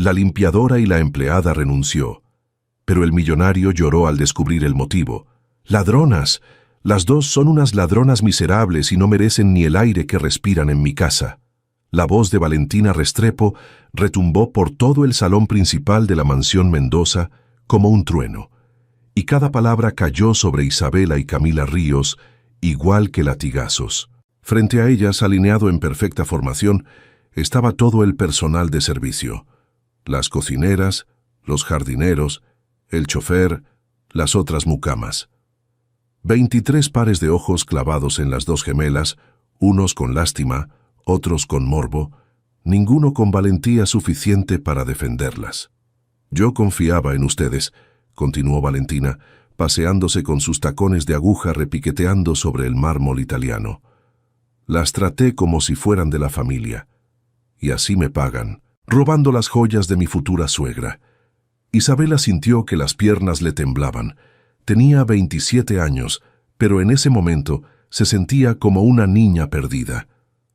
La limpiadora y la empleada renunció, pero el millonario lloró al descubrir el motivo. ¡Ladronas! Las dos son unas ladronas miserables y no merecen ni el aire que respiran en mi casa. La voz de Valentina Restrepo retumbó por todo el salón principal de la mansión Mendoza como un trueno, y cada palabra cayó sobre Isabela y Camila Ríos, igual que latigazos. Frente a ellas, alineado en perfecta formación, estaba todo el personal de servicio. Las cocineras, los jardineros, el chofer, las otras mucamas. 23 pares de ojos clavados en las dos gemelas, unos con lástima, otros con morbo, ninguno con valentía suficiente para defenderlas. Yo confiaba en ustedes, continuó Valentina, paseándose con sus tacones de aguja repiqueteando sobre el mármol italiano. Las traté como si fueran de la familia. Y así me pagan, robando las joyas de mi futura suegra. Isabela sintió que las piernas le temblaban. Tenía 27 años, pero en ese momento se sentía como una niña perdida.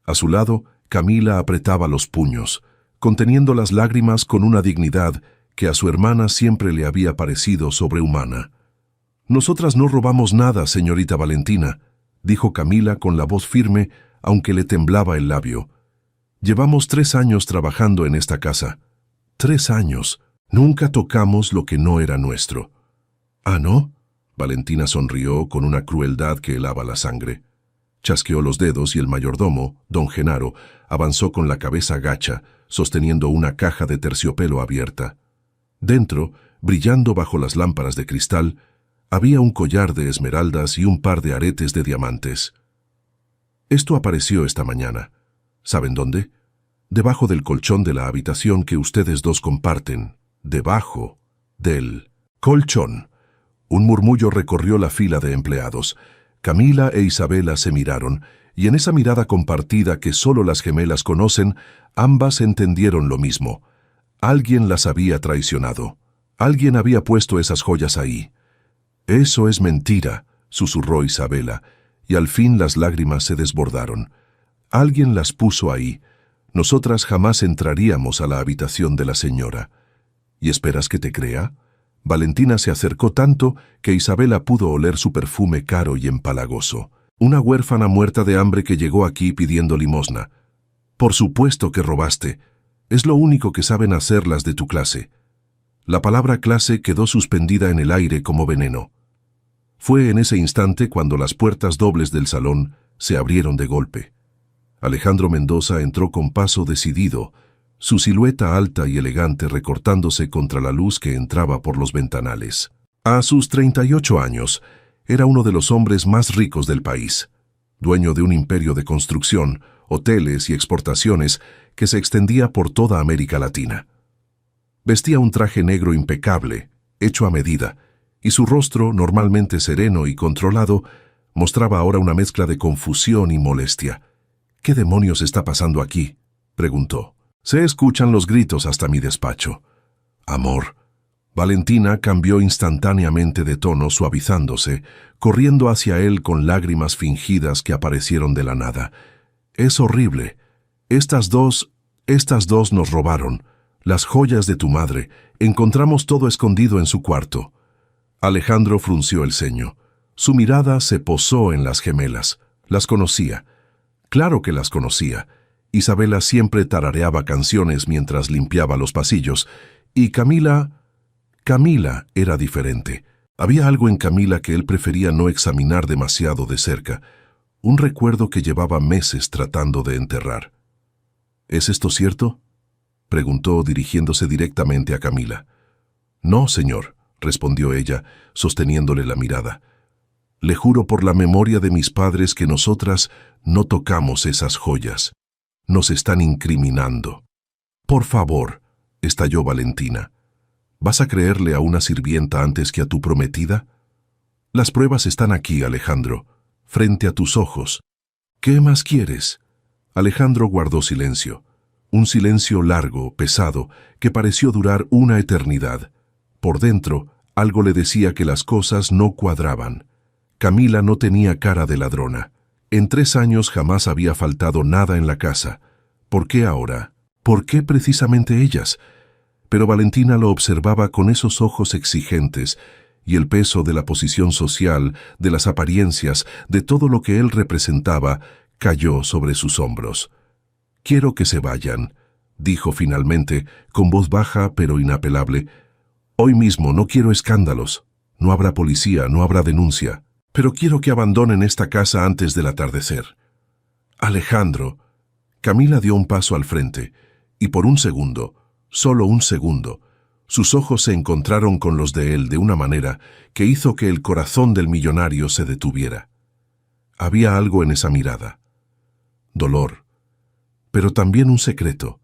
A su lado, Camila apretaba los puños, conteniendo las lágrimas con una dignidad que a su hermana siempre le había parecido sobrehumana. «Nosotras no robamos nada, señorita Valentina», dijo Camila con la voz firme, aunque le temblaba el labio. «Llevamos 3 años trabajando en esta casa. 3 años. Nunca tocamos lo que no era nuestro». «¿Ah, no?». Valentina sonrió con una crueldad que helaba la sangre. Chasqueó los dedos y el mayordomo, don Genaro, avanzó con la cabeza gacha, sosteniendo una caja de terciopelo abierta. Dentro, brillando bajo las lámparas de cristal, había un collar de esmeraldas y un par de aretes de diamantes. Esto apareció esta mañana. ¿Saben dónde? Debajo del colchón de la habitación que ustedes dos comparten. Debajo del colchón. Un murmullo recorrió la fila de empleados. Camila e Isabela se miraron, y en esa mirada compartida que solo las gemelas conocen, ambas entendieron lo mismo. Alguien las había traicionado. Alguien había puesto esas joyas ahí. «Eso es mentira», susurró Isabela, y al fin las lágrimas se desbordaron. «Alguien las puso ahí. Nosotras jamás entraríamos a la habitación de la señora». «¿Y esperas que te crea?» Valentina se acercó tanto que Isabela pudo oler su perfume caro y empalagoso. Una huérfana muerta de hambre que llegó aquí pidiendo limosna. «Por supuesto que robaste. Es lo único que saben hacer las de tu clase». La palabra clase quedó suspendida en el aire como veneno. Fue en ese instante cuando las puertas dobles del salón se abrieron de golpe. Alejandro Mendoza entró con paso decidido, su silueta alta y elegante recortándose contra la luz que entraba por los ventanales. A sus 38 años, era uno de los hombres más ricos del país, dueño de un imperio de construcción, hoteles y exportaciones que se extendía por toda América Latina. Vestía un traje negro impecable, hecho a medida, y su rostro, normalmente sereno y controlado, mostraba ahora una mezcla de confusión y molestia. «¿Qué demonios está pasando aquí?», preguntó. «Se escuchan los gritos hasta mi despacho». «Amor». Valentina cambió instantáneamente de tono, suavizándose, corriendo hacia él con lágrimas fingidas que aparecieron de la nada. «Es horrible. Estas dos nos robaron. Las joyas de tu madre. Encontramos todo escondido en su cuarto». Alejandro frunció el ceño. Su mirada se posó en las gemelas. Las conocía. Claro que las conocía. Isabela siempre tarareaba canciones mientras limpiaba los pasillos. Y Camila era diferente. Había algo en Camila que él prefería no examinar demasiado de cerca. Un recuerdo que llevaba meses tratando de enterrar. «¿Es esto cierto?», preguntó dirigiéndose directamente a Camila. «No, señor», respondió ella, sosteniéndole la mirada. «Le juro por la memoria de mis padres que nosotras no tocamos esas joyas. Nos están incriminando». «Por favor», estalló Valentina. «¿Vas a creerle a una sirvienta antes que a tu prometida? Las pruebas están aquí, Alejandro, frente a tus ojos. ¿Qué más quieres?» Alejandro guardó silencio. Un silencio largo, pesado, que pareció durar una eternidad. Por dentro, algo le decía que las cosas no cuadraban. Camila no tenía cara de ladrona. En 3 años jamás había faltado nada en la casa. ¿Por qué ahora? ¿Por qué precisamente ellas? Pero Valentina lo observaba con esos ojos exigentes, y el peso de la posición social, de las apariencias, de todo lo que él representaba, cayó sobre sus hombros. «Quiero que se vayan», dijo finalmente, con voz baja pero inapelable. «Hoy mismo no quiero escándalos. No habrá policía, no habrá denuncia. Pero quiero que abandonen esta casa antes del atardecer». «Alejandro». Camila dio un paso al frente, y por un segundo, solo un segundo, sus ojos se encontraron con los de él de una manera que hizo que el corazón del millonario se detuviera. Había algo en esa mirada. Dolor, pero también un secreto.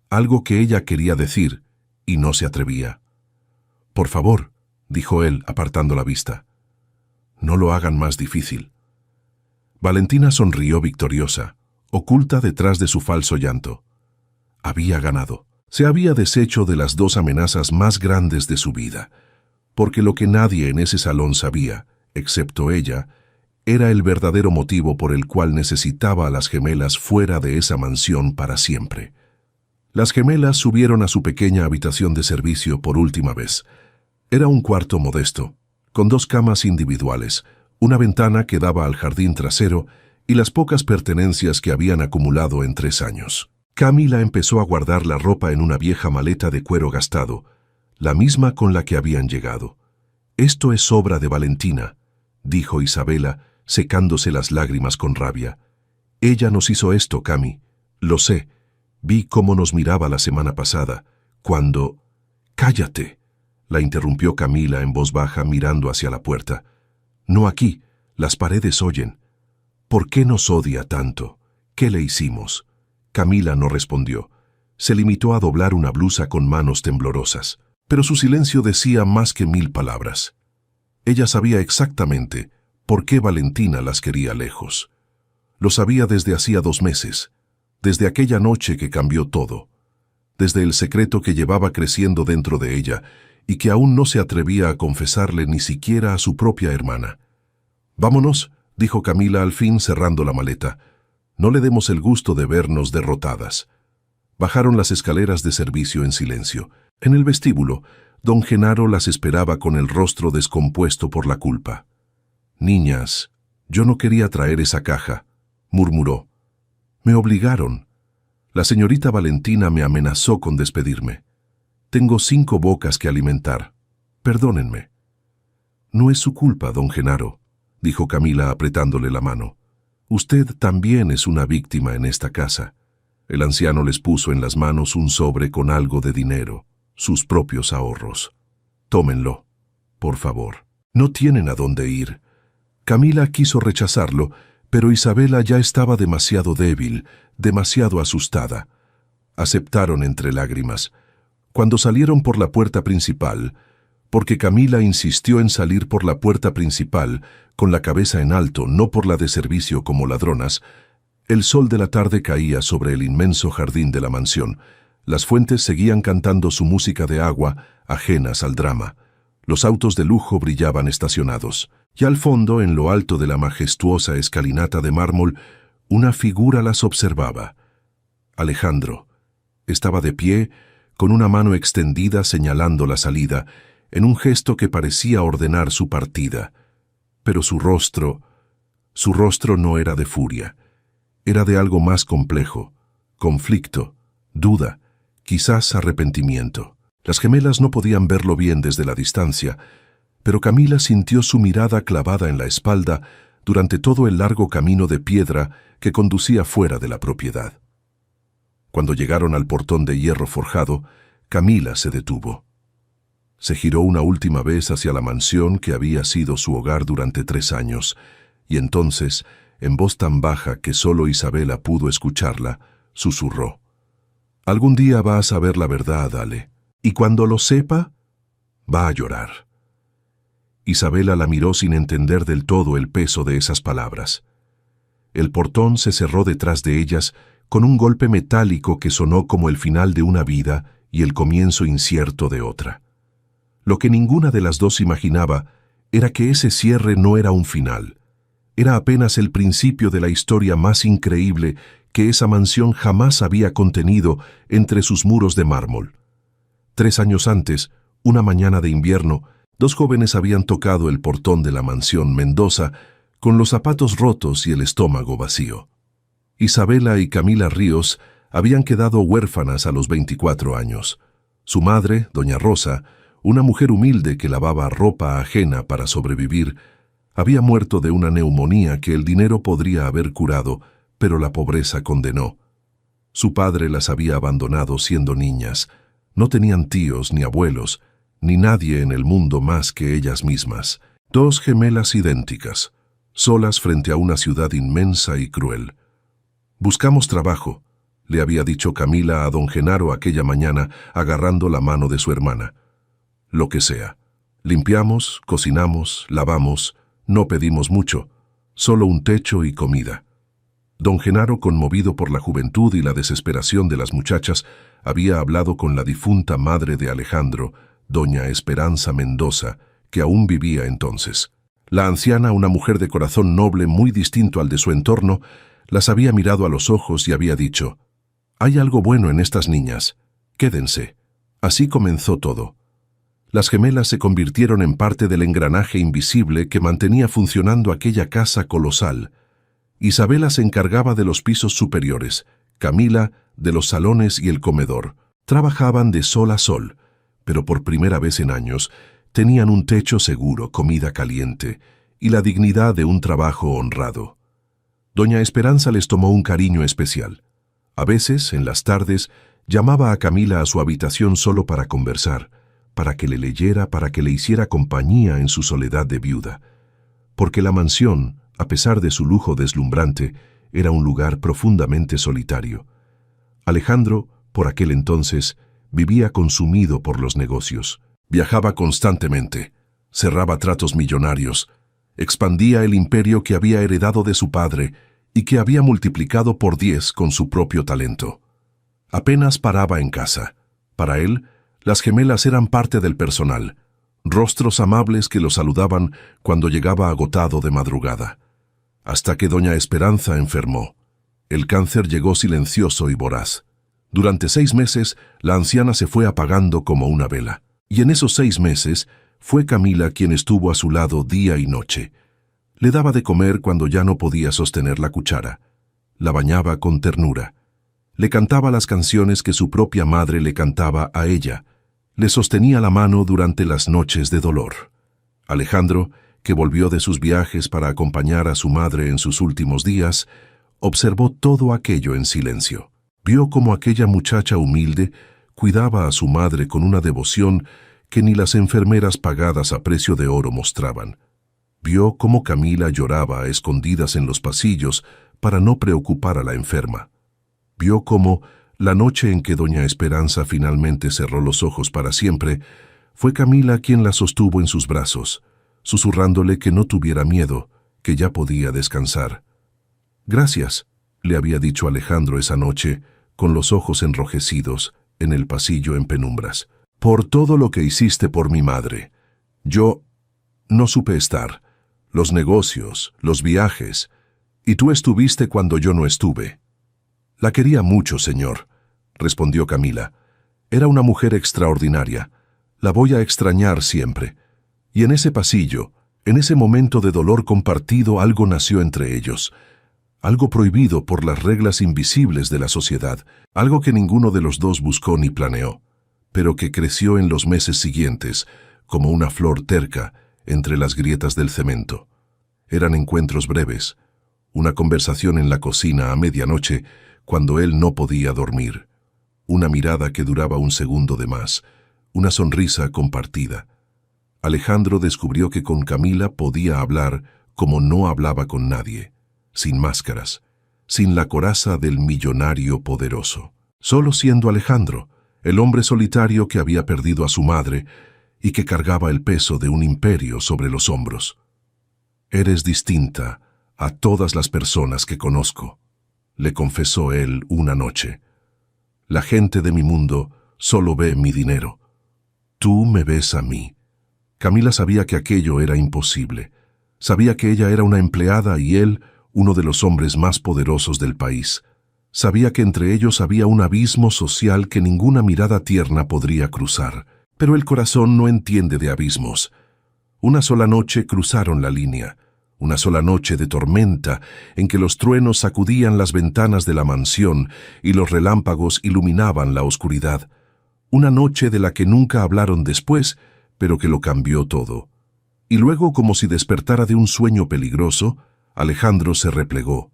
Algo que ella quería decir y no se atrevía. «Por favor», dijo él, apartando la vista. «No lo hagan más difícil». Valentina sonrió victoriosa, oculta detrás de su falso llanto. Había ganado. Se había deshecho de las dos amenazas más grandes de su vida, porque lo que nadie en ese salón sabía, excepto ella, era el verdadero motivo por el cual necesitaba a las gemelas fuera de esa mansión para siempre. Las gemelas subieron a su pequeña habitación de servicio por última vez. Era un cuarto modesto, con 2 camas individuales, una ventana que daba al jardín trasero y las pocas pertenencias que habían acumulado en 3 años. Camila empezó a guardar la ropa en una vieja maleta de cuero gastado, la misma con la que habían llegado. «Esto es obra de Valentina», dijo Isabela, secándose las lágrimas con rabia. «Ella nos hizo esto, Cami. Lo sé. Vi cómo nos miraba la semana pasada, cuando...» «Cállate», la interrumpió Camila en voz baja mirando hacia la puerta. «No aquí. Las paredes oyen. ¿Por qué nos odia tanto? ¿Qué le hicimos?» Camila no respondió. Se limitó a doblar una blusa con manos temblorosas, pero su silencio decía más que 1000 palabras. Ella sabía exactamente por qué Valentina las quería lejos. Lo sabía desde hacía 2 meses, desde aquella noche que cambió todo, desde el secreto que llevaba creciendo dentro de ella y que aún no se atrevía a confesarle ni siquiera a su propia hermana. «Vámonos», dijo Camila al fin cerrando la maleta. «No le demos el gusto de vernos derrotadas». Bajaron las escaleras de servicio en silencio. En el vestíbulo, don Genaro las esperaba con el rostro descompuesto por la culpa. «Niñas, yo no quería traer esa caja», murmuró. «Me obligaron. La señorita Valentina me amenazó con despedirme. Tengo 5 bocas que alimentar. Perdónenme». «No es su culpa, don Genaro», dijo Camila apretándole la mano. «Usted también es una víctima en esta casa». El anciano les puso en las manos un sobre con algo de dinero, sus propios ahorros. «Tómenlo, por favor. No tienen a dónde ir». Camila quiso rechazarlo, pero Isabela ya estaba demasiado débil, demasiado asustada. Aceptaron entre lágrimas. Cuando salieron por la puerta principal, porque Camila insistió en salir por la puerta principal, con la cabeza en alto, no por la de servicio como ladronas, el sol de la tarde caía sobre el inmenso jardín de la mansión. Las fuentes seguían cantando su música de agua, ajenas al drama. Los autos de lujo brillaban estacionados. Y al fondo, en lo alto de la majestuosa escalinata de mármol, una figura las observaba. Alejandro. Estaba de pie, con una mano extendida señalando la salida, en un gesto que parecía ordenar su partida. Pero su rostro no era de furia. Era de algo más complejo, conflicto, duda, quizás arrepentimiento. Las gemelas no podían verlo bien desde la distancia, pero Camila sintió su mirada clavada en la espalda durante todo el largo camino de piedra que conducía fuera de la propiedad. Cuando llegaron al portón de hierro forjado, Camila se detuvo. Se giró una última vez hacia la mansión que había sido su hogar durante 3 años, y entonces, en voz tan baja que solo Isabela pudo escucharla, susurró: «Algún día va a saber la verdad, Ale, y cuando lo sepa, va a llorar». Isabela la miró sin entender del todo el peso de esas palabras. El portón se cerró detrás de ellas con un golpe metálico que sonó como el final de una vida y el comienzo incierto de otra. Lo que ninguna de las dos imaginaba era que ese cierre no era un final. Era apenas el principio de la historia más increíble que esa mansión jamás había contenido entre sus muros de mármol. 3 años antes, una mañana de invierno, 2 jóvenes habían tocado el portón de la mansión Mendoza con los zapatos rotos y el estómago vacío. Isabela y Camila Ríos habían quedado huérfanas a los 24 años. Su madre, doña Rosa, una mujer humilde que lavaba ropa ajena para sobrevivir, había muerto de una neumonía que el dinero podría haber curado, pero la pobreza condenó. Su padre las había abandonado siendo niñas. No tenían tíos ni abuelos, ni nadie en el mundo más que ellas mismas. 2 gemelas idénticas, solas frente a una ciudad inmensa y cruel. «Buscamos trabajo», le había dicho Camila a don Genaro aquella mañana, agarrando la mano de su hermana. «Lo que sea. Limpiamos, cocinamos, lavamos, no pedimos mucho, solo un techo y comida». Don Genaro, conmovido por la juventud y la desesperación de las muchachas, había hablado con la difunta madre de Alejandro, doña Esperanza Mendoza, que aún vivía entonces. La anciana, una mujer de corazón noble muy distinto al de su entorno, las había mirado a los ojos y había dicho: «Hay algo bueno en estas niñas. Quédense». Así comenzó todo. Las gemelas se convirtieron en parte del engranaje invisible que mantenía funcionando aquella casa colosal. Isabela se encargaba de los pisos superiores, Camila de los salones y el comedor. Trabajaban de sol a sol, pero por primera vez en años tenían un techo seguro, comida caliente y la dignidad de un trabajo honrado. Doña Esperanza les tomó un cariño especial. A veces, en las tardes, llamaba a Camila a su habitación solo para conversar, para que le leyera, para que le hiciera compañía en su soledad de viuda. Porque la mansión, a pesar de su lujo deslumbrante, era un lugar profundamente solitario. Alejandro, por aquel entonces, vivía consumido por los negocios. Viajaba constantemente, cerraba tratos millonarios, expandía el imperio que había heredado de su padre y que había multiplicado por 10 con su propio talento. Apenas paraba en casa. Para él, las gemelas eran parte del personal, rostros amables que lo saludaban cuando llegaba agotado de madrugada. Hasta que doña Esperanza enfermó. El cáncer llegó silencioso y voraz. Durante 6 meses, la anciana se fue apagando como una vela. Y en esos 6 meses, fue Camila quien estuvo a su lado día y noche. Le daba de comer cuando ya no podía sostener la cuchara. La bañaba con ternura. Le cantaba las canciones que su propia madre le cantaba a ella. Le sostenía la mano durante las noches de dolor. Alejandro, que volvió de sus viajes para acompañar a su madre en sus últimos días, observó todo aquello en silencio. Vio cómo aquella muchacha humilde cuidaba a su madre con una devoción que ni las enfermeras pagadas a precio de oro mostraban. Vio cómo Camila lloraba a escondidas en los pasillos para no preocupar a la enferma. Vio cómo, la noche en que doña Esperanza finalmente cerró los ojos para siempre, fue Camila quien la sostuvo en sus brazos, susurrándole que no tuviera miedo, que ya podía descansar. «Gracias», le había dicho Alejandro esa noche, con los ojos enrojecidos, en el pasillo en penumbras, «por todo lo que hiciste por mi madre. Yo no supe estar, los negocios, los viajes, y tú estuviste cuando yo no estuve». «La quería mucho, señor», respondió Camila. «Era una mujer extraordinaria. La voy a extrañar siempre». Y en ese pasillo, en ese momento de dolor compartido, algo nació entre ellos. Algo prohibido por las reglas invisibles de la sociedad, algo que ninguno de los dos buscó ni planeó, pero que creció en los meses siguientes, como una flor terca entre las grietas del cemento. Eran encuentros breves, una conversación en la cocina a medianoche, cuando él no podía dormir, una mirada que duraba un segundo de más, una sonrisa compartida. Alejandro descubrió que con Camila podía hablar como no hablaba con nadie, sin máscaras, sin la coraza del millonario poderoso. Solo siendo Alejandro, el hombre solitario que había perdido a su madre y que cargaba el peso de un imperio sobre los hombros. «Eres distinta a todas las personas que conozco», le confesó él una noche. «La gente de mi mundo solo ve mi dinero. Tú me ves a mí». Camila sabía que aquello era imposible. Sabía que ella era una empleada y él uno de los hombres más poderosos del país. Sabía que entre ellos había un abismo social que ninguna mirada tierna podría cruzar. Pero el corazón no entiende de abismos. Una sola noche cruzaron la línea. Una sola noche de tormenta en que los truenos sacudían las ventanas de la mansión y los relámpagos iluminaban la oscuridad. Una noche de la que nunca hablaron después, pero que lo cambió todo. Y luego, como si despertara de un sueño peligroso, Alejandro se replegó.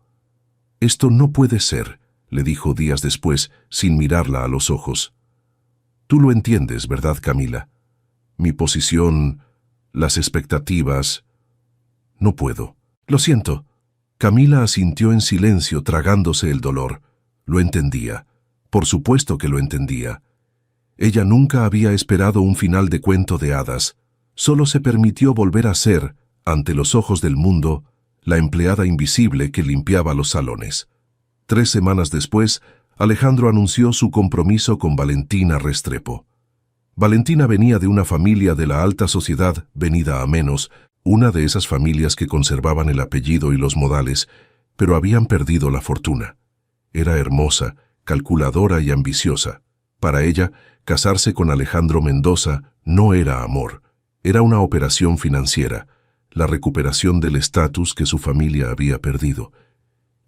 «Esto no puede ser», le dijo días después, sin mirarla a los ojos. «Tú lo entiendes, ¿verdad, Camila? Mi posición, las expectativas... No puedo». «Lo siento». Camila asintió en silencio, tragándose el dolor. Lo entendía. Por supuesto que lo entendía. Ella nunca había esperado un final de cuento de hadas. Solo se permitió volver a ser, ante los ojos del mundo, la empleada invisible que limpiaba los salones. 3 semanas después, Alejandro anunció su compromiso con Valentina Restrepo. Valentina venía de una familia de la alta sociedad venida a menos, una de esas familias que conservaban el apellido y los modales, pero habían perdido la fortuna. Era hermosa, calculadora y ambiciosa. Para ella, casarse con Alejandro Mendoza no era amor, era una operación financiera, la recuperación del estatus que su familia había perdido.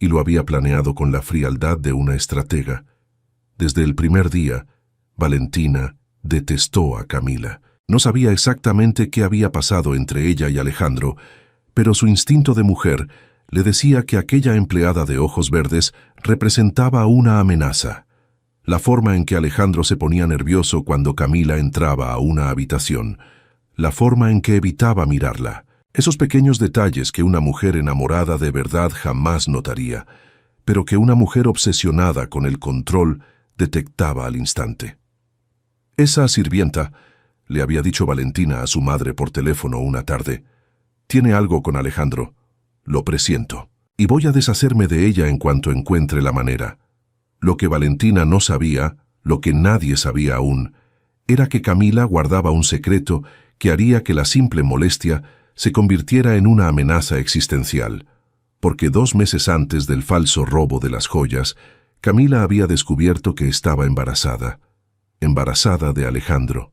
Y lo había planeado con la frialdad de una estratega. Desde el primer día, Valentina detestó a Camila. No sabía exactamente qué había pasado entre ella y Alejandro, pero su instinto de mujer le decía que aquella empleada de ojos verdes representaba una amenaza. La forma en que Alejandro se ponía nervioso cuando Camila entraba a una habitación, la forma en que evitaba mirarla, esos pequeños detalles que una mujer enamorada de verdad jamás notaría, pero que una mujer obsesionada con el control detectaba al instante. «Esa sirvienta», le había dicho Valentina a su madre por teléfono una tarde, «tiene algo con Alejandro. Lo presiento. Y voy a deshacerme de ella en cuanto encuentre la manera». Lo que Valentina no sabía, lo que nadie sabía aún, era que Camila guardaba un secreto que haría que la simple molestia se convirtiera en una amenaza existencial, porque 2 meses antes del falso robo de las joyas, Camila había descubierto que estaba embarazada de Alejandro.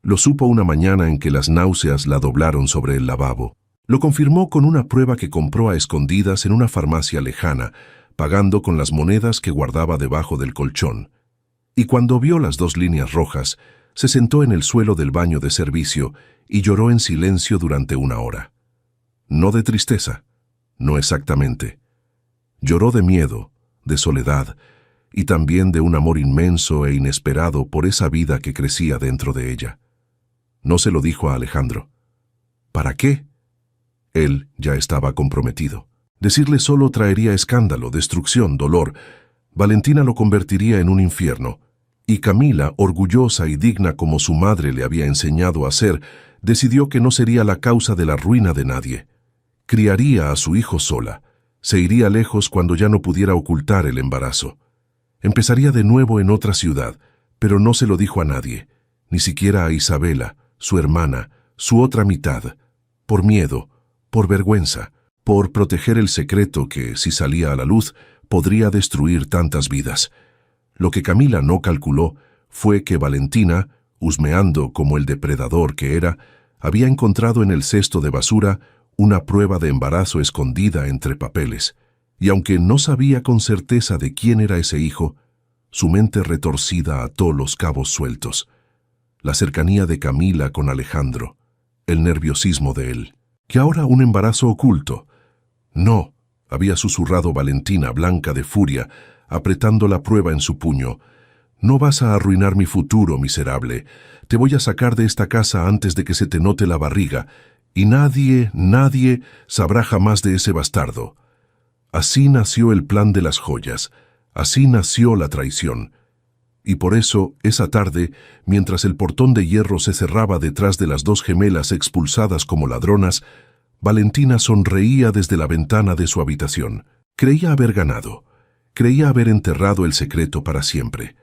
Lo supo una mañana en que las náuseas la doblaron sobre el lavabo. Lo confirmó con una prueba que compró a escondidas en una farmacia lejana, pagando con las monedas que guardaba debajo del colchón. Y cuando vio las 2 líneas rojas, se sentó en el suelo del baño de servicio y lloró en silencio durante 1 hora. No de tristeza, no exactamente. Lloró de miedo, de soledad, y también de un amor inmenso e inesperado por esa vida que crecía dentro de ella. No se lo dijo a Alejandro. ¿Para qué? Él ya estaba comprometido. Decirle solo traería escándalo, destrucción, dolor. Valentina lo convertiría en un infierno. Y Camila, orgullosa y digna como su madre le había enseñado a ser, decidió que no sería la causa de la ruina de nadie. Criaría a su hijo sola. Se iría lejos cuando ya no pudiera ocultar el embarazo. Empezaría de nuevo en otra ciudad, pero no se lo dijo a nadie, ni siquiera a Isabela, su hermana, su otra mitad, por miedo, por vergüenza, por proteger el secreto que, si salía a la luz, podría destruir tantas vidas. Lo que Camila no calculó fue que Valentina, husmeando como el depredador que era, había encontrado en el cesto de basura una prueba de embarazo escondida entre papeles, y aunque no sabía con certeza de quién era ese hijo, su mente retorcida ató los cabos sueltos. La cercanía de Camila con Alejandro, el nerviosismo de él, que ahora un embarazo oculto. «No», había susurrado Valentina, blanca de furia, apretando la prueba en su puño. «No vas a arruinar mi futuro, miserable. Te voy a sacar de esta casa antes de que se te note la barriga, y nadie sabrá jamás de ese bastardo». Así nació el plan de las joyas, así nació la traición. Y por eso, esa tarde, mientras el portón de hierro se cerraba detrás de las 2 gemelas expulsadas como ladronas, Valentina sonreía desde la ventana de su habitación. Creía haber ganado. Creía haber enterrado el secreto para siempre.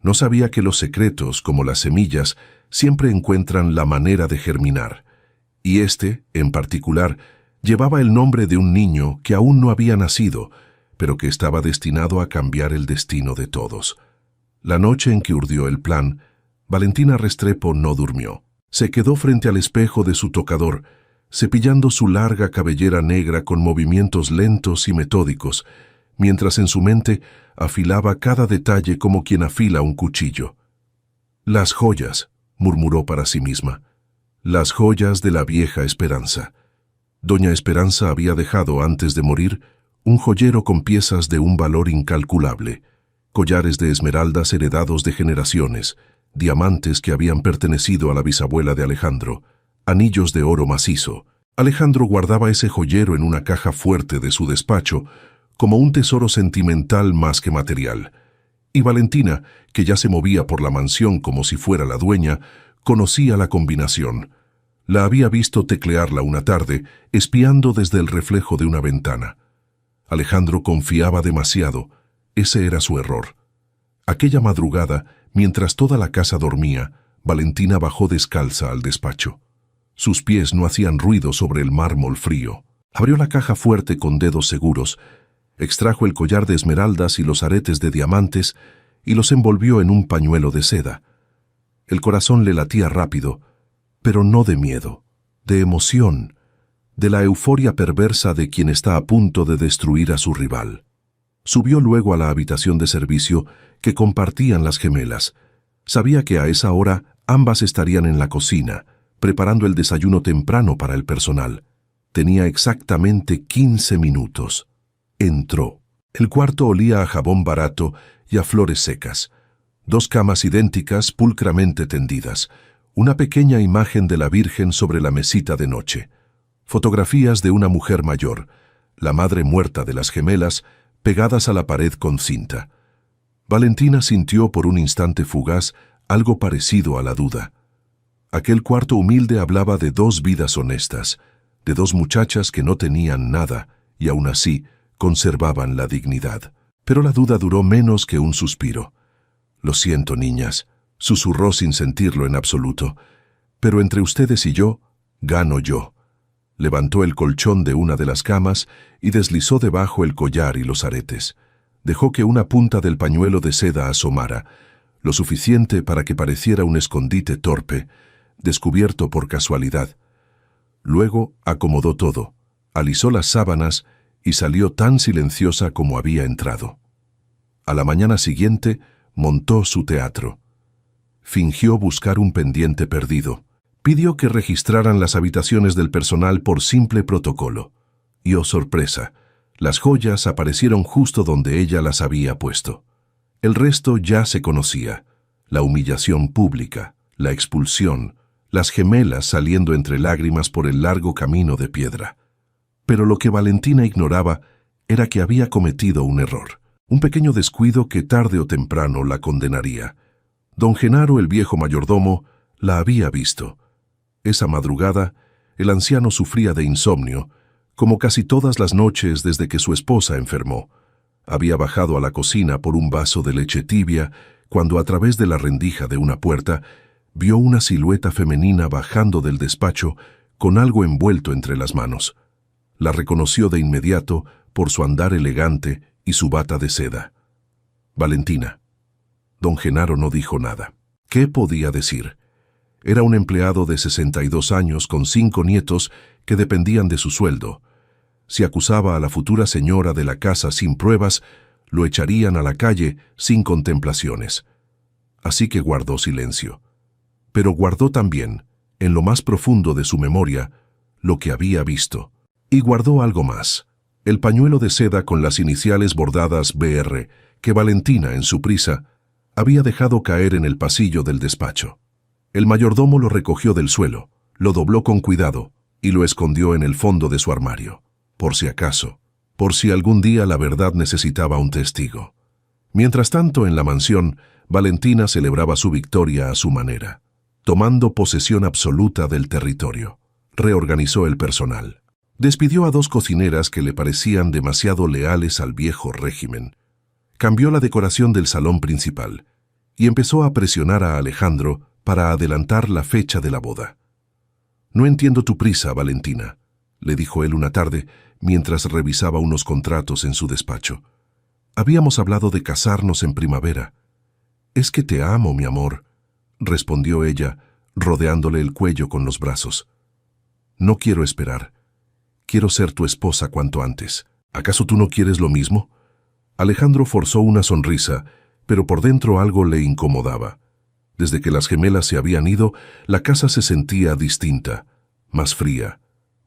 No sabía que los secretos, como las semillas, siempre encuentran la manera de germinar. Y este, en particular, llevaba el nombre de un niño que aún no había nacido, pero que estaba destinado a cambiar el destino de todos. La noche en que urdió el plan, Valentina Restrepo no durmió. Se quedó frente al espejo de su tocador, cepillando su larga cabellera negra con movimientos lentos y metódicos, mientras en su mente afilaba cada detalle como quien afila un cuchillo. «Las joyas», murmuró para sí misma, «las joyas de la vieja Esperanza». Doña Esperanza había dejado, antes de morir, un joyero con piezas de un valor incalculable, collares de esmeraldas heredados de generaciones, diamantes que habían pertenecido a la bisabuela de Alejandro, anillos de oro macizo. Alejandro guardaba ese joyero en una caja fuerte de su despacho, como un tesoro sentimental más que material. Y Valentina, que ya se movía por la mansión como si fuera la dueña, conocía la combinación. La había visto teclearla una tarde, espiando desde el reflejo de una ventana. Alejandro confiaba demasiado. Ese era su error. Aquella madrugada, mientras toda la casa dormía, Valentina bajó descalza al despacho. Sus pies no hacían ruido sobre el mármol frío. Abrió la caja fuerte con dedos seguros, extrajo el collar de esmeraldas y los aretes de diamantes y los envolvió en un pañuelo de seda. El corazón le latía rápido, pero no de miedo, de emoción, de la euforia perversa de quien está a punto de destruir a su rival. Subió luego a la habitación de servicio que compartían las gemelas. Sabía que a esa hora ambas estarían en la cocina, preparando el desayuno temprano para el personal. Tenía exactamente 15 minutos. Entró. El cuarto olía a jabón barato y a flores secas. 2 camas idénticas pulcramente tendidas. Una pequeña imagen de la Virgen sobre la mesita de noche. Fotografías de una mujer mayor, la madre muerta de las gemelas, pegadas a la pared con cinta. Valentina sintió por un instante fugaz algo parecido a la duda. Aquel cuarto humilde hablaba de 2 vidas honestas, de 2 muchachas que no tenían nada y aún así conservaban la dignidad. Pero la duda duró menos que un suspiro. «Lo siento, niñas», susurró sin sentirlo en absoluto, «pero entre ustedes y yo, gano yo». Levantó el colchón de una de las camas y deslizó debajo el collar y los aretes. Dejó que una punta del pañuelo de seda asomara, lo suficiente para que pareciera un escondite torpe, descubierto por casualidad. Luego acomodó todo, alisó las sábanas y salió tan silenciosa como había entrado. A la mañana siguiente montó su teatro. Fingió buscar un pendiente perdido. Pidió que registraran las habitaciones del personal por simple protocolo. Y oh sorpresa, las joyas aparecieron justo donde ella las había puesto. El resto ya se conocía: la humillación pública, la expulsión, las gemelas saliendo entre lágrimas por el largo camino de piedra. Pero lo que Valentina ignoraba era que había cometido un error, un pequeño descuido que tarde o temprano la condenaría. Don Genaro, el viejo mayordomo, la había visto. Esa madrugada, el anciano sufría de insomnio, como casi todas las noches desde que su esposa enfermó. Había bajado a la cocina por un vaso de leche tibia cuando, a través de la rendija de una puerta, vio una silueta femenina bajando del despacho con algo envuelto entre las manos. La reconoció de inmediato por su andar elegante y su bata de seda. Valentina. Don Genaro no dijo nada. ¿Qué podía decir? Era un empleado de 62 años con 5 nietos que dependían de su sueldo. Si acusaba a la futura señora de la casa sin pruebas, lo echarían a la calle sin contemplaciones. Así que guardó silencio. Pero guardó también, en lo más profundo de su memoria, lo que había visto. Y guardó algo más: el pañuelo de seda con las iniciales bordadas BR, que Valentina, en su prisa, había dejado caer en el pasillo del despacho. El mayordomo lo recogió del suelo, lo dobló con cuidado y lo escondió en el fondo de su armario, por si acaso, por si algún día la verdad necesitaba un testigo. Mientras tanto, en la mansión, Valentina celebraba su victoria a su manera, tomando posesión absoluta del territorio. Reorganizó el personal. Despidió a 2 cocineras que le parecían demasiado leales al viejo régimen. Cambió la decoración del salón principal y empezó a presionar a Alejandro para adelantar la fecha de la boda. «No entiendo tu prisa, Valentina», le dijo él una tarde, mientras revisaba unos contratos en su despacho. Habíamos hablado de casarnos en primavera. «Es que te amo, mi amor», respondió ella, rodeándole el cuello con los brazos. «No quiero esperar. Quiero ser tu esposa cuanto antes. ¿Acaso tú no quieres lo mismo?» Alejandro forzó una sonrisa, pero por dentro algo le incomodaba. Desde que las gemelas se habían ido, la casa se sentía distinta, más fría,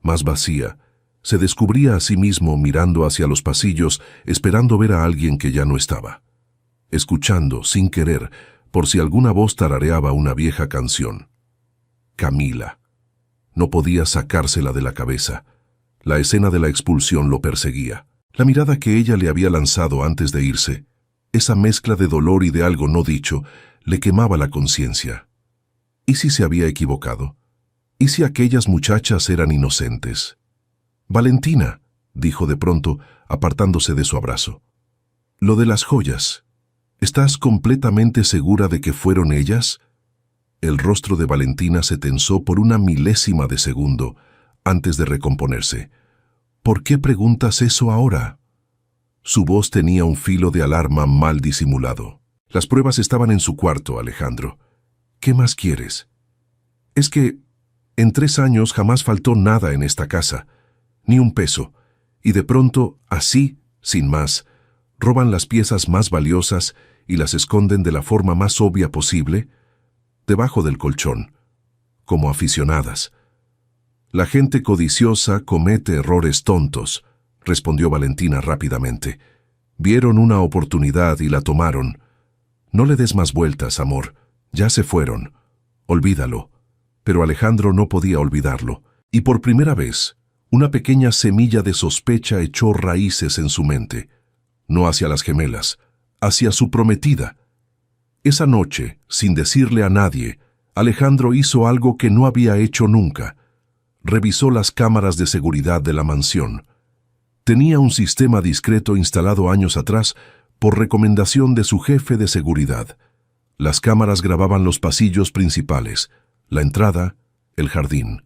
más vacía. Se descubría a sí mismo mirando hacia los pasillos, esperando ver a alguien que ya no estaba. Escuchando, sin querer, por si alguna voz tarareaba una vieja canción. Camila. No podía sacársela de la cabeza. La escena de la expulsión lo perseguía. La mirada que ella le había lanzado antes de irse, esa mezcla de dolor y de algo no dicho, le quemaba la conciencia. ¿Y si se había equivocado? ¿Y si aquellas muchachas eran inocentes? «Valentina», dijo de pronto, apartándose de su abrazo. «Lo de las joyas. ¿Estás completamente segura de que fueron ellas?» El rostro de Valentina se tensó por una milésima de segundo, antes de recomponerse. «¿Por qué preguntas eso ahora?» Su voz tenía un filo de alarma mal disimulado. «Las pruebas estaban en su cuarto, Alejandro. ¿Qué más quieres?» «Es que en 3 años jamás faltó nada en esta casa. Ni un peso, y de pronto, así, sin más, roban las piezas más valiosas y las esconden de la forma más obvia posible, debajo del colchón, como aficionadas. La gente codiciosa comete errores tontos», respondió Valentina rápidamente. «Vieron una oportunidad y la tomaron. No le des más vueltas, amor. Ya se fueron. Olvídalo». Pero Alejandro no podía olvidarlo, y por primera vez, una pequeña semilla de sospecha echó raíces en su mente, no hacia las gemelas, hacia su prometida. Esa noche, sin decirle a nadie, Alejandro hizo algo que no había hecho nunca. Revisó las cámaras de seguridad de la mansión. Tenía un sistema discreto instalado años atrás por recomendación de su jefe de seguridad. Las cámaras grababan los pasillos principales, la entrada, el jardín.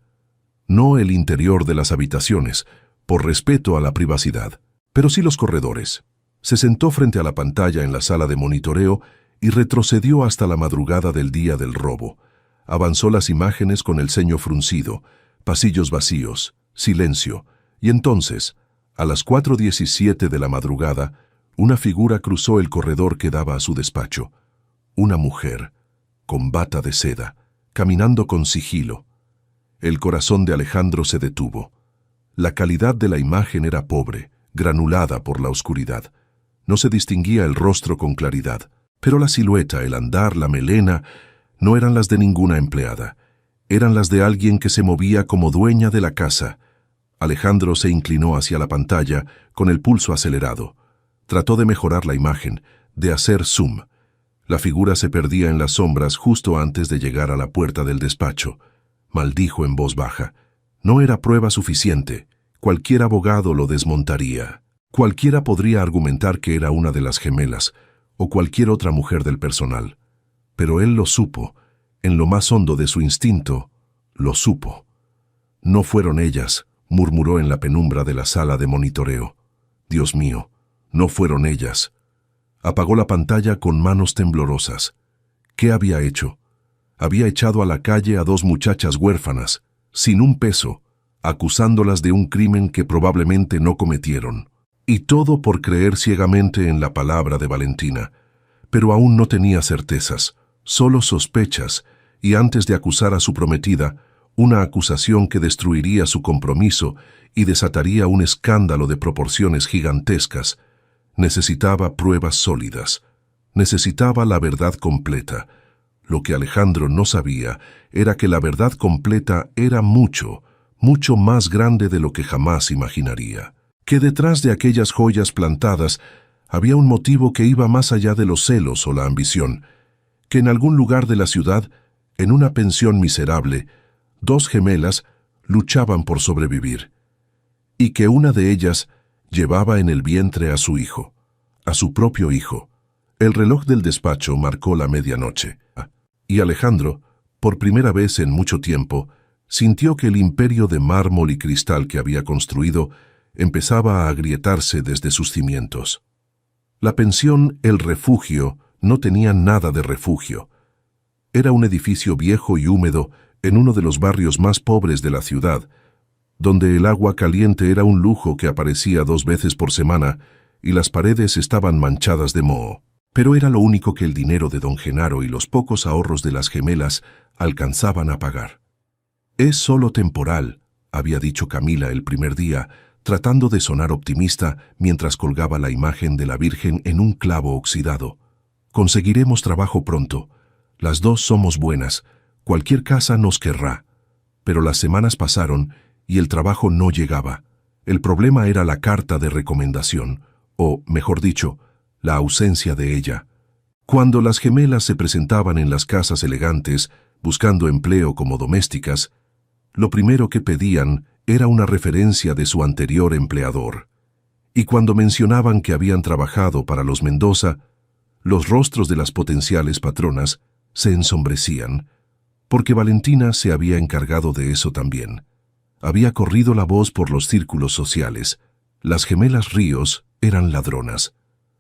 No el interior de las habitaciones, por respeto a la privacidad, pero sí los corredores. Se sentó frente a la pantalla en la sala de monitoreo y retrocedió hasta la madrugada del día del robo. Avanzó las imágenes con el ceño fruncido, pasillos vacíos, silencio, y entonces, a las 4:17 de la madrugada, una figura cruzó el corredor que daba a su despacho. Una mujer, con bata de seda, caminando con sigilo. El corazón de Alejandro se detuvo. La calidad de la imagen era pobre, granulada por la oscuridad. No se distinguía el rostro con claridad, pero la silueta, el andar, la melena, no eran las de ninguna empleada. Eran las de alguien que se movía como dueña de la casa. Alejandro se inclinó hacia la pantalla con el pulso acelerado. Trató de mejorar la imagen, de hacer zoom. La figura se perdía en las sombras justo antes de llegar a la puerta del despacho. Maldijo en voz baja. No era prueba suficiente. Cualquier abogado lo desmontaría. Cualquiera podría argumentar que era una de las gemelas, o cualquier otra mujer del personal. Pero él lo supo. En lo más hondo de su instinto, lo supo. «No fueron ellas», murmuró en la penumbra de la sala de monitoreo. «Dios mío, no fueron ellas». Apagó la pantalla con manos temblorosas. ¿Qué había hecho? Había echado a la calle a 2 muchachas huérfanas, sin un peso, acusándolas de un crimen que probablemente no cometieron. Y todo por creer ciegamente en la palabra de Valentina. Pero aún no tenía certezas, solo sospechas, y antes de acusar a su prometida, una acusación que destruiría su compromiso y desataría un escándalo de proporciones gigantescas, necesitaba pruebas sólidas. Necesitaba la verdad completa. Lo que Alejandro no sabía era que la verdad completa era mucho, mucho más grande de lo que jamás imaginaría. Que detrás de aquellas joyas plantadas había un motivo que iba más allá de los celos o la ambición. Que en algún lugar de la ciudad, en una pensión miserable, 2 gemelas luchaban por sobrevivir. Y que una de ellas llevaba en el vientre a su hijo, a su propio hijo. El reloj del despacho marcó la medianoche. Y Alejandro, por primera vez en mucho tiempo, sintió que el imperio de mármol y cristal que había construido empezaba a agrietarse desde sus cimientos. La pensión El Refugio no tenía nada de refugio. Era un edificio viejo y húmedo en uno de los barrios más pobres de la ciudad, donde el agua caliente era un lujo que aparecía 2 veces por semana y las paredes estaban manchadas de moho. Pero era lo único que el dinero de don Genaro y los pocos ahorros de las gemelas alcanzaban a pagar. «Es solo temporal», había dicho Camila el primer día, tratando de sonar optimista mientras colgaba la imagen de la Virgen en un clavo oxidado. «Conseguiremos trabajo pronto. Las dos somos buenas. Cualquier casa nos querrá». Pero las semanas pasaron y el trabajo no llegaba. El problema era la carta de recomendación, o, mejor dicho, la ausencia de ella. Cuando las gemelas se presentaban en las casas elegantes, buscando empleo como domésticas, lo primero que pedían era una referencia de su anterior empleador. Y cuando mencionaban que habían trabajado para los Mendoza, los rostros de las potenciales patronas se ensombrecían, porque Valentina se había encargado de eso también. Había corrido la voz por los círculos sociales. Las gemelas Ríos eran ladronas.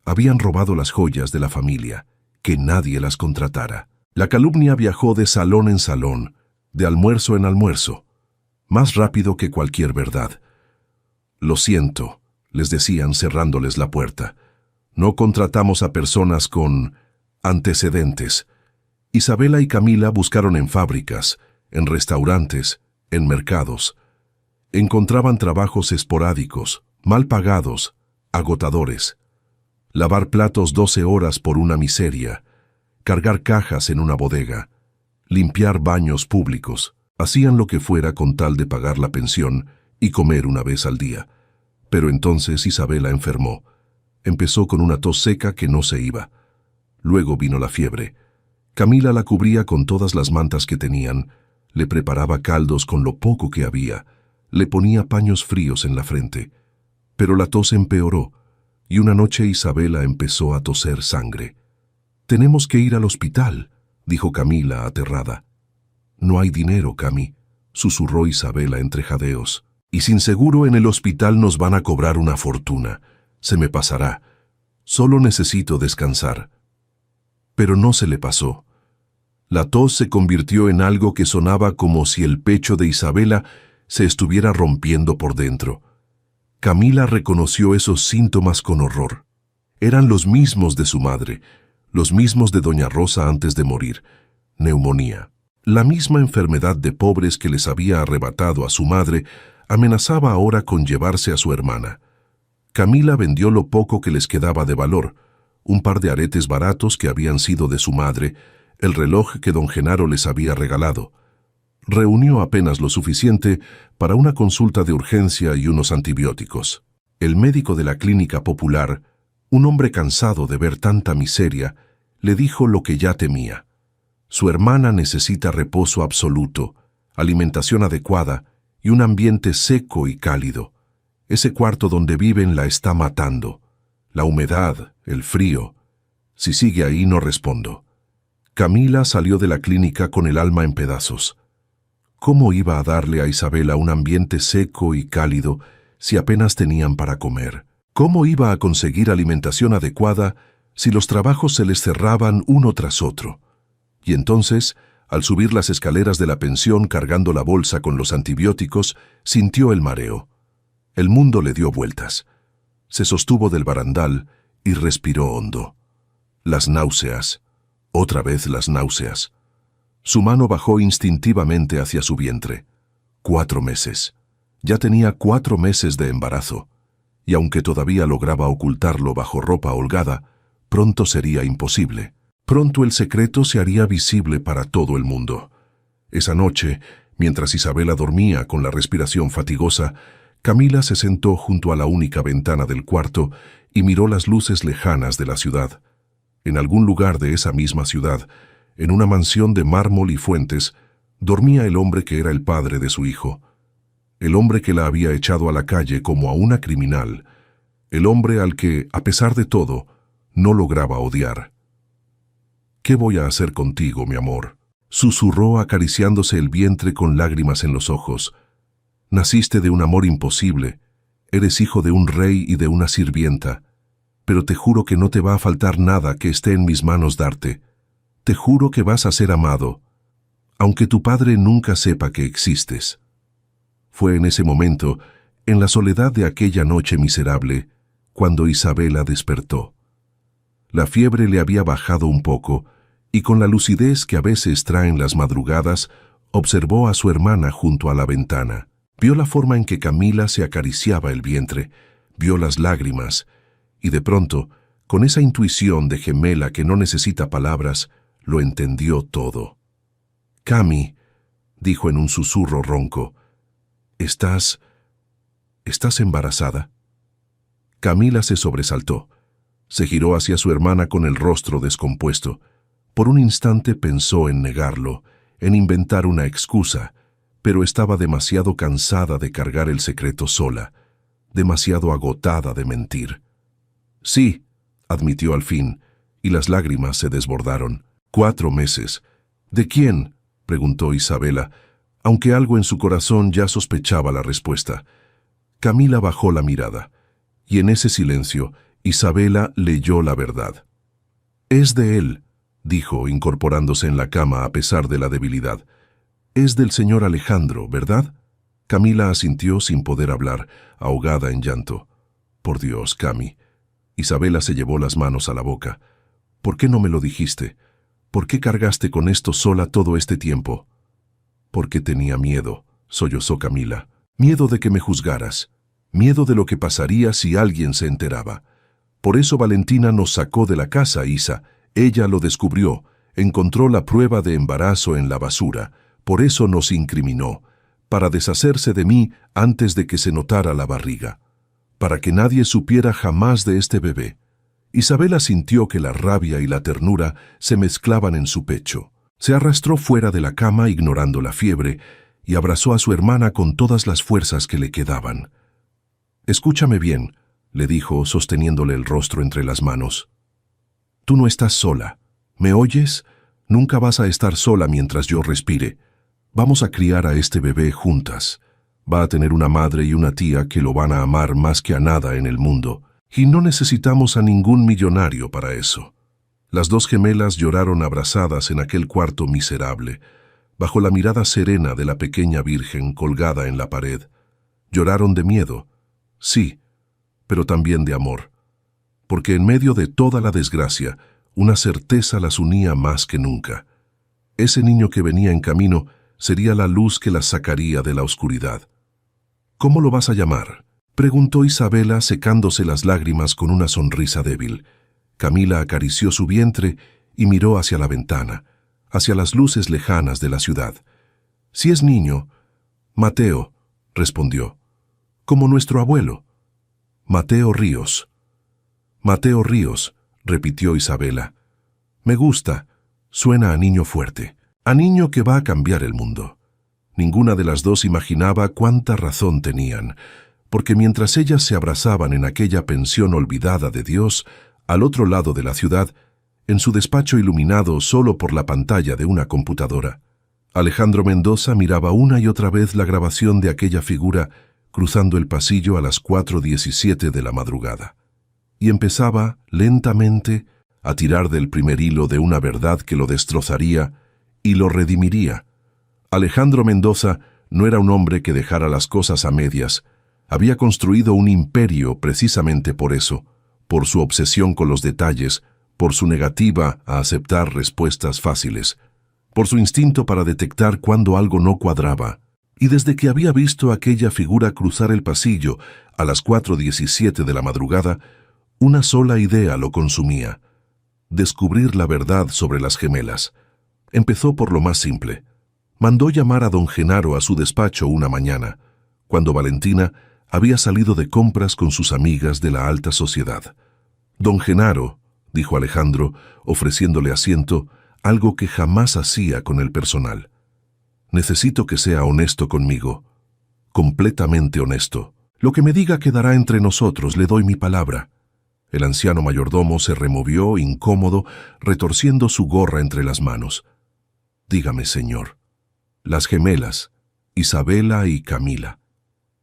Habían robado las joyas de la familia, que nadie las contratara. La calumnia viajó de salón en salón, de almuerzo en almuerzo, más rápido que cualquier verdad. «Lo siento», les decían cerrándoles la puerta. «No contratamos a personas con antecedentes». Isabela y Camila buscaron en fábricas, en restaurantes, en mercados. Encontraban trabajos esporádicos, mal pagados, agotadores. Lavar platos 12 horas por una miseria, cargar cajas en una bodega, limpiar baños públicos. Hacían lo que fuera con tal de pagar la pensión y comer una vez al día. Pero entonces Isabela enfermó. Empezó con una tos seca que no se iba. Luego vino la fiebre. Camila la cubría con todas las mantas que tenían, le preparaba caldos con lo poco que había, le ponía paños fríos en la frente. Pero la tos empeoró, y una noche Isabela empezó a toser sangre. «Tenemos que ir al hospital», dijo Camila aterrada. «No hay dinero, Cami», susurró Isabela entre jadeos. «Y sin seguro en el hospital nos van a cobrar una fortuna. Se me pasará. Solo necesito descansar». Pero no se le pasó. La tos se convirtió en algo que sonaba como si el pecho de Isabela se estuviera rompiendo por dentro. Camila reconoció esos síntomas con horror. Eran los mismos de su madre, los mismos de doña Rosa antes de morir. Neumonía. La misma enfermedad de pobres que les había arrebatado a su madre amenazaba ahora con llevarse a su hermana. Camila vendió lo poco que les quedaba de valor, un par de aretes baratos que habían sido de su madre, el reloj que don Genaro les había regalado. Reunió apenas lo suficiente para una consulta de urgencia y unos antibióticos. El médico de la clínica popular, un hombre cansado de ver tanta miseria, le dijo lo que ya temía. Su hermana necesita reposo absoluto, alimentación adecuada y un ambiente seco y cálido. Ese cuarto donde viven la está matando. La humedad, el frío. Si sigue ahí no respondo. Camila salió de la clínica con el alma en pedazos. ¿Cómo iba a darle a Isabela un ambiente seco y cálido si apenas tenían para comer? ¿Cómo iba a conseguir alimentación adecuada si los trabajos se les cerraban uno tras otro? Y entonces, al subir las escaleras de la pensión cargando la bolsa con los antibióticos, sintió el mareo. El mundo le dio vueltas. Se sostuvo del barandal y respiró hondo. Las náuseas. Otra vez las náuseas. Su mano bajó instintivamente hacia su vientre. 4 meses. Ya tenía 4 meses de embarazo. Y aunque todavía lograba ocultarlo bajo ropa holgada, pronto sería imposible. Pronto el secreto se haría visible para todo el mundo. Esa noche, mientras Isabela dormía con la respiración fatigosa, Camila se sentó junto a la única ventana del cuarto y miró las luces lejanas de la ciudad. En algún lugar de esa misma ciudad, en una mansión de mármol y fuentes, dormía el hombre que era el padre de su hijo. El hombre que la había echado a la calle como a una criminal. El hombre al que, a pesar de todo, no lograba odiar. «¿Qué voy a hacer contigo, mi amor?», susurró acariciándose el vientre con lágrimas en los ojos. «Naciste de un amor imposible, Eres hijo de un rey y de una sirvienta, pero te juro que no te va a faltar nada que esté en mis manos darte. Te juro que vas a ser amado, aunque tu padre nunca sepa que existes». Fue en ese momento, en la soledad de aquella noche miserable, cuando Isabela despertó. La fiebre le había bajado un poco, y con la lucidez que a veces traen las madrugadas, observó a su hermana junto a la ventana. Vio la forma en que Camila se acariciaba el vientre, vio las lágrimas, y de pronto, con esa intuición de gemela que no necesita palabras, lo entendió todo. «Cami», dijo en un susurro ronco, ¿Estás embarazada?» Camila se sobresaltó. Se giró hacia su hermana con el rostro descompuesto. Por un instante pensó en negarlo, en inventar una excusa, pero estaba demasiado cansada de cargar el secreto sola, demasiado agotada de mentir. «Sí», admitió al fin, y las lágrimas se desbordaron. «4 meses. ¿De quién?», preguntó Isabela, aunque algo en su corazón ya sospechaba la respuesta. Camila bajó la mirada, y en ese silencio, Isabela leyó la verdad. «Es de él», dijo, incorporándose en la cama a pesar de la debilidad. «Es del señor Alejandro, ¿verdad?». Camila asintió sin poder hablar, ahogada en llanto. «Por Dios, Cami». Isabela se llevó las manos a la boca. «¿Por qué no me lo dijiste? ¿Por qué cargaste con esto sola todo este tiempo?». «Porque tenía miedo», sollozó Camila. «Miedo de que me juzgaras. Miedo de lo que pasaría si alguien se enteraba. Por eso Valentina nos sacó de la casa, Isa. Ella lo descubrió, encontró la prueba de embarazo en la basura. Por eso nos incriminó, para deshacerse de mí antes de que se notara la barriga. Para que nadie supiera jamás de este bebé». Isabela sintió que la rabia y la ternura se mezclaban en su pecho. Se arrastró fuera de la cama ignorando la fiebre y abrazó a su hermana con todas las fuerzas que le quedaban. «Escúchame bien», le dijo, sosteniéndole el rostro entre las manos. «Tú no estás sola. ¿Me oyes? Nunca vas a estar sola mientras yo respire. Vamos a criar a este bebé juntas. Va a tener una madre y una tía que lo van a amar más que a nada en el mundo. Y no necesitamos a ningún millonario para eso». Las dos gemelas lloraron abrazadas en aquel cuarto miserable, bajo la mirada serena de la pequeña Virgen colgada en la pared. Lloraron de miedo, sí, pero también de amor, porque en medio de toda la desgracia, una certeza las unía más que nunca. Ese niño que venía en camino sería la luz que las sacaría de la oscuridad. «¿Cómo lo vas a llamar?», preguntó Isabela secándose las lágrimas con una sonrisa débil. Camila acarició su vientre y miró hacia la ventana, hacia las luces lejanas de la ciudad. «Si es niño, Mateo», respondió. «Como nuestro abuelo». «Mateo Ríos». «Mateo Ríos», repitió Isabela. «Me gusta, suena a niño fuerte, a niño que va a cambiar el mundo». Ninguna de las dos imaginaba cuánta razón tenían, porque mientras ellas se abrazaban en aquella pensión olvidada de Dios, al otro lado de la ciudad, en su despacho iluminado solo por la pantalla de una computadora, Alejandro Mendoza miraba una y otra vez la grabación de aquella figura cruzando el pasillo a las 4:17 de la madrugada. Y empezaba, lentamente, a tirar del primer hilo de una verdad que lo destrozaría y lo redimiría. Alejandro Mendoza no era un hombre que dejara las cosas a medias. Había construido un imperio precisamente por eso, por su obsesión con los detalles, por su negativa a aceptar respuestas fáciles, por su instinto para detectar cuando algo no cuadraba. Y desde que había visto aquella figura cruzar el pasillo a las 4:17 de la madrugada, una sola idea lo consumía: descubrir la verdad sobre las gemelas. Empezó por lo más simple. Mandó llamar a don Genaro a su despacho una mañana, cuando Valentina había salido de compras con sus amigas de la alta sociedad. «Don Genaro», dijo Alejandro, ofreciéndole asiento, algo que jamás hacía con el personal. «Necesito que sea honesto conmigo, completamente honesto. Lo que me diga quedará entre nosotros, le doy mi palabra». El anciano mayordomo se removió, incómodo, retorciendo su gorra entre las manos. «Dígame, señor». «Las gemelas, Isabela y Camila».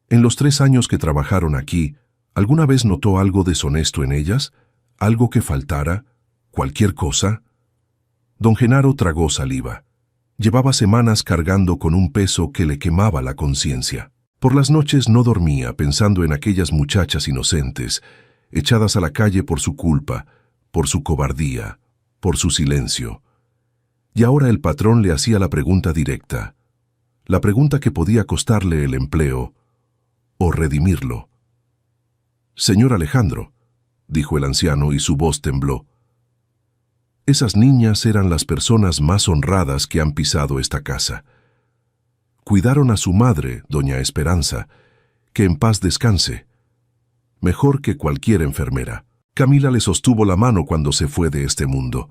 En los 3 años que trabajaron aquí, ¿alguna vez notó algo deshonesto en ellas? ¿Algo que faltara? ¿Cualquier cosa? Don Genaro tragó saliva. Llevaba semanas cargando con un peso que le quemaba la conciencia. Por las noches no dormía pensando en aquellas muchachas inocentes, echadas a la calle por su culpa, por su cobardía, por su silencio. Y ahora el patrón le hacía la pregunta directa, la pregunta que podía costarle el empleo o redimirlo. «Señor Alejandro», dijo el anciano y su voz tembló. «Esas niñas eran las personas más honradas que han pisado esta casa. Cuidaron a su madre, doña Esperanza, que en paz descanse, mejor que cualquier enfermera. Camila le sostuvo la mano cuando se fue de este mundo.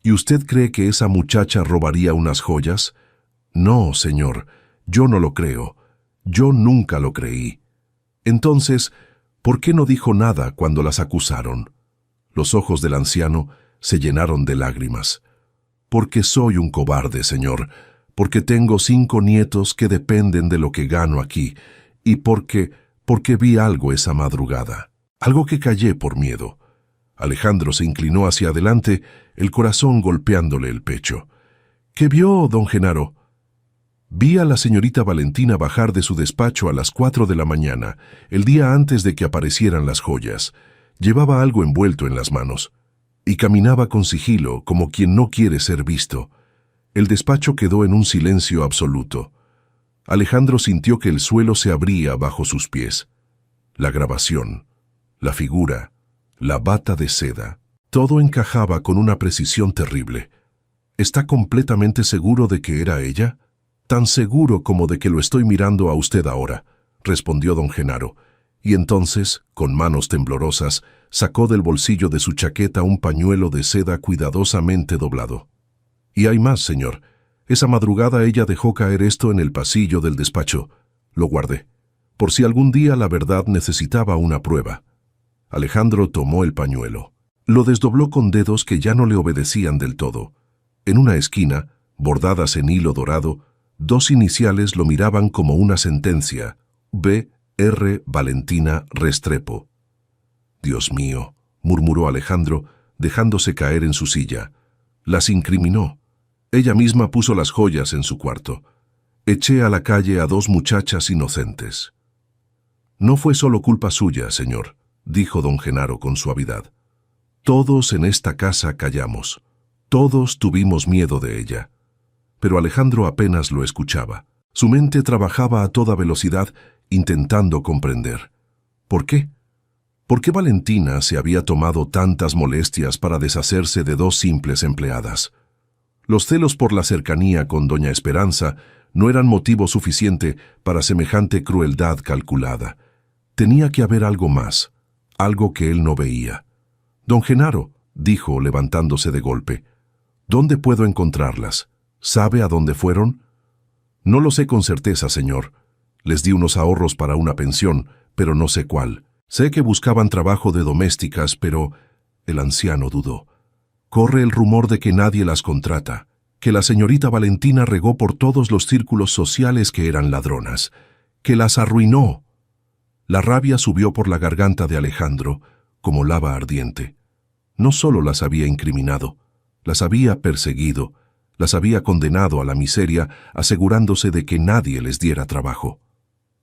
¿Y usted cree que esa muchacha robaría unas joyas? No, señor, yo no lo creo. Yo nunca lo creí. Entonces, ¿por qué no dijo nada cuando las acusaron?» Los ojos del anciano se llenaron de lágrimas. «Porque soy un cobarde, señor, porque tengo 5 nietos que dependen de lo que gano aquí, y porque vi algo esa madrugada, algo que callé por miedo». Alejandro se inclinó hacia adelante, el corazón golpeándole el pecho. «¿Qué vio, don Genaro?» «Vi a la señorita Valentina bajar de su despacho a las 4 de la mañana, el día antes de que aparecieran las joyas. Llevaba algo envuelto en las manos, y caminaba con sigilo, como quien no quiere ser visto». El despacho quedó en un silencio absoluto. Alejandro sintió que el suelo se abría bajo sus pies. La grabación, la figura, la bata de seda, todo encajaba con una precisión terrible. «¿Está completamente seguro de que era ella?» «Tan seguro como de que lo estoy mirando a usted ahora», respondió don Genaro, y entonces, con manos temblorosas, sacó del bolsillo de su chaqueta un pañuelo de seda cuidadosamente doblado. «Y hay más, señor. Esa madrugada ella dejó caer esto en el pasillo del despacho. Lo guardé, por si algún día la verdad necesitaba una prueba». Alejandro tomó el pañuelo. Lo desdobló con dedos que ya no le obedecían del todo. En una esquina, bordadas en hilo dorado, 2 iniciales lo miraban como una sentencia: B. R. Valentina Restrepo. «Dios mío», murmuró Alejandro, dejándose caer en su silla. «Las incriminó. Ella misma puso las joyas en su cuarto. Eché a la calle a 2 muchachas inocentes». «No fue solo culpa suya, señor», dijo don Genaro con suavidad. «Todos en esta casa callamos. Todos tuvimos miedo de ella». Pero Alejandro apenas lo escuchaba. Su mente trabajaba a toda velocidad, intentando comprender. ¿Por qué? ¿Por qué Valentina se había tomado tantas molestias para deshacerse de 2 simples empleadas? Los celos por la cercanía con doña Esperanza no eran motivo suficiente para semejante crueldad calculada. Tenía que haber algo más, algo que él no veía. «Don Genaro», dijo levantándose de golpe, «¿dónde puedo encontrarlas? ¿Sabe a dónde fueron?» «No lo sé con certeza, señor. Les di unos ahorros para una pensión, pero no sé cuál. Sé que buscaban trabajo de domésticas, pero…» El anciano dudó. «Corre el rumor de que nadie las contrata, que la señorita Valentina regó por todos los círculos sociales que eran ladronas, que las arruinó». La rabia subió por la garganta de Alejandro como lava ardiente. No solo las había incriminado, las había perseguido, las había condenado a la miseria, asegurándose de que nadie les diera trabajo.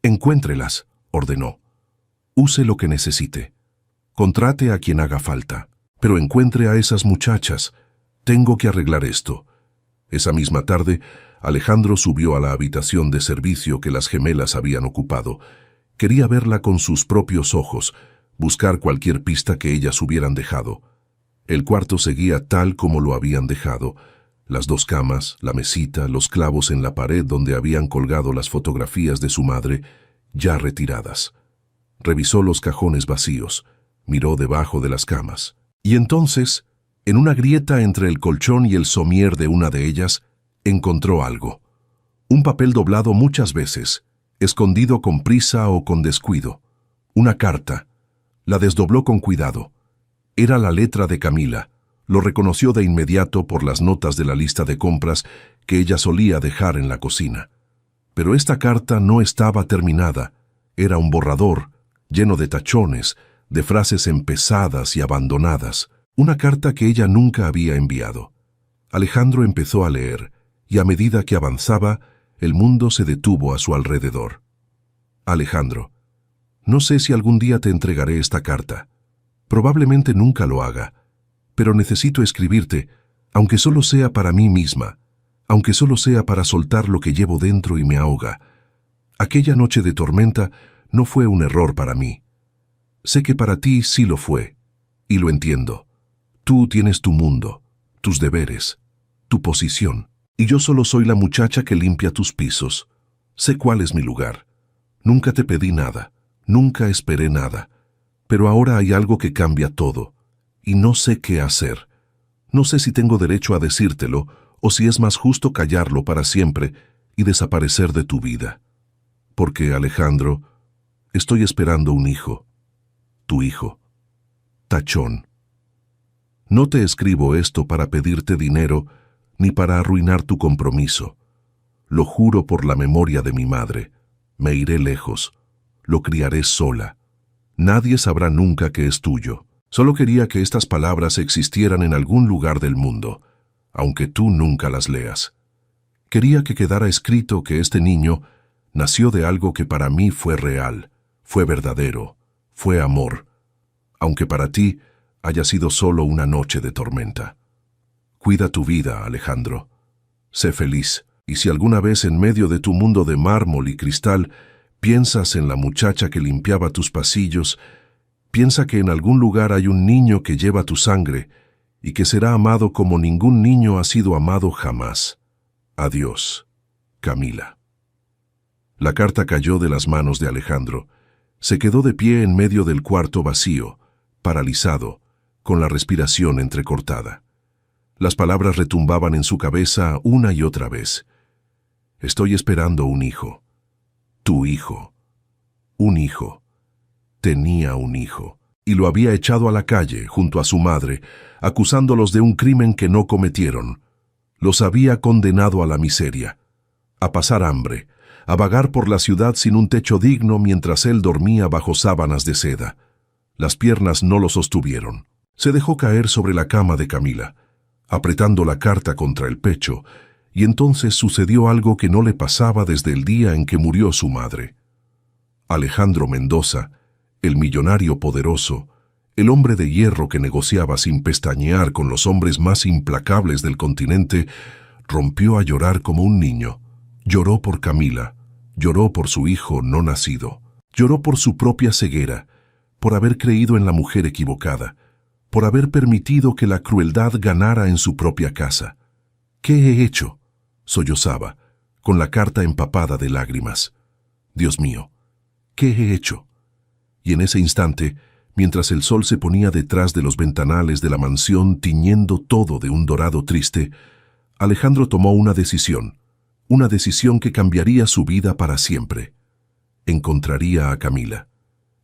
«Encuéntrelas», ordenó. «Use lo que necesite. Contrate a quien haga falta, pero encuentre a esas muchachas. Tengo que arreglar esto». Esa misma tarde, Alejandro subió a la habitación de servicio que las gemelas habían ocupado. Quería verla con sus propios ojos, buscar cualquier pista que ellas hubieran dejado. El cuarto seguía tal como lo habían dejado. Las 2 camas, la mesita, los clavos en la pared donde habían colgado las fotografías de su madre, ya retiradas. Revisó los cajones vacíos, miró debajo de las camas. Y entonces, en una grieta entre el colchón y el somier de una de ellas, encontró algo. Un papel doblado muchas veces, escondido con prisa o con descuido. Una carta. La desdobló con cuidado. Era la letra de Camila. Lo reconoció de inmediato por las notas de la lista de compras que ella solía dejar en la cocina. Pero esta carta no estaba terminada Era un borrador, lleno de tachones, de frases empezadas y abandonadas, una carta que ella nunca había enviado. Alejandro empezó a leer, y a medida que avanzaba, el mundo se detuvo a su alrededor. Alejandro, no sé si algún día te entregaré esta carta. Probablemente nunca lo haga, pero necesito escribirte, aunque solo sea para mí misma, aunque solo sea para soltar lo que llevo dentro y me ahoga. Aquella noche de tormenta no fue un error para mí. Sé que para ti sí lo fue, y lo entiendo. Tú tienes tu mundo, tus deberes, tu posición, y yo solo soy la muchacha que limpia tus pisos. Sé cuál es mi lugar. Nunca te pedí nada, nunca esperé nada, pero ahora hay algo que cambia todo, y no sé qué hacer. No sé si tengo derecho a decírtelo, o si es más justo callarlo para siempre y desaparecer de tu vida. Porque, Alejandro, estoy esperando un hijo. Tu hijo. Tachón. No te escribo esto para pedirte dinero ni para arruinar tu compromiso. Lo juro por la memoria de mi madre. Me iré lejos. Lo criaré sola. Nadie sabrá nunca que es tuyo. Solo quería que estas palabras existieran en algún lugar del mundo, aunque tú nunca las leas. Quería que quedara escrito que este niño nació de algo que para mí fue real, fue verdadero, fue amor, aunque para ti haya sido solo una noche de tormenta. Cuida tu vida, Alejandro. Sé feliz, y si alguna vez en medio de tu mundo de mármol y cristal piensas en la muchacha que limpiaba tus pasillos, piensa que en algún lugar hay un niño que lleva tu sangre y que será amado como ningún niño ha sido amado jamás. Adiós, Camila. La carta cayó de las manos de Alejandro. Se quedó de pie en medio del cuarto vacío, paralizado, con la respiración entrecortada. Las palabras retumbaban en su cabeza una y otra vez. Estoy esperando un hijo. Tu hijo. Un hijo. Tenía un hijo, y lo había echado a la calle, junto a su madre, acusándolos de un crimen que no cometieron. Los había condenado a la miseria, a pasar hambre, a vagar por la ciudad sin un techo digno mientras él dormía bajo sábanas de seda. Las piernas no lo sostuvieron. Se dejó caer sobre la cama de Camila, apretando la carta contra el pecho, y entonces sucedió algo que no le pasaba desde el día en que murió su madre. Alejandro Mendoza, el millonario poderoso, el hombre de hierro que negociaba sin pestañear con los hombres más implacables del continente, rompió a llorar como un niño. Lloró por Camila, lloró por su hijo no nacido, lloró por su propia ceguera, por haber creído en la mujer equivocada, por haber permitido que la crueldad ganara en su propia casa. ¿Qué he hecho?, sollozaba, con la carta empapada de lágrimas. Dios mío, ¿qué he hecho? Y en ese instante, mientras el sol se ponía detrás de los ventanales de la mansión tiñendo todo de un dorado triste, Alejandro tomó una decisión que cambiaría su vida para siempre. Encontraría a Camila,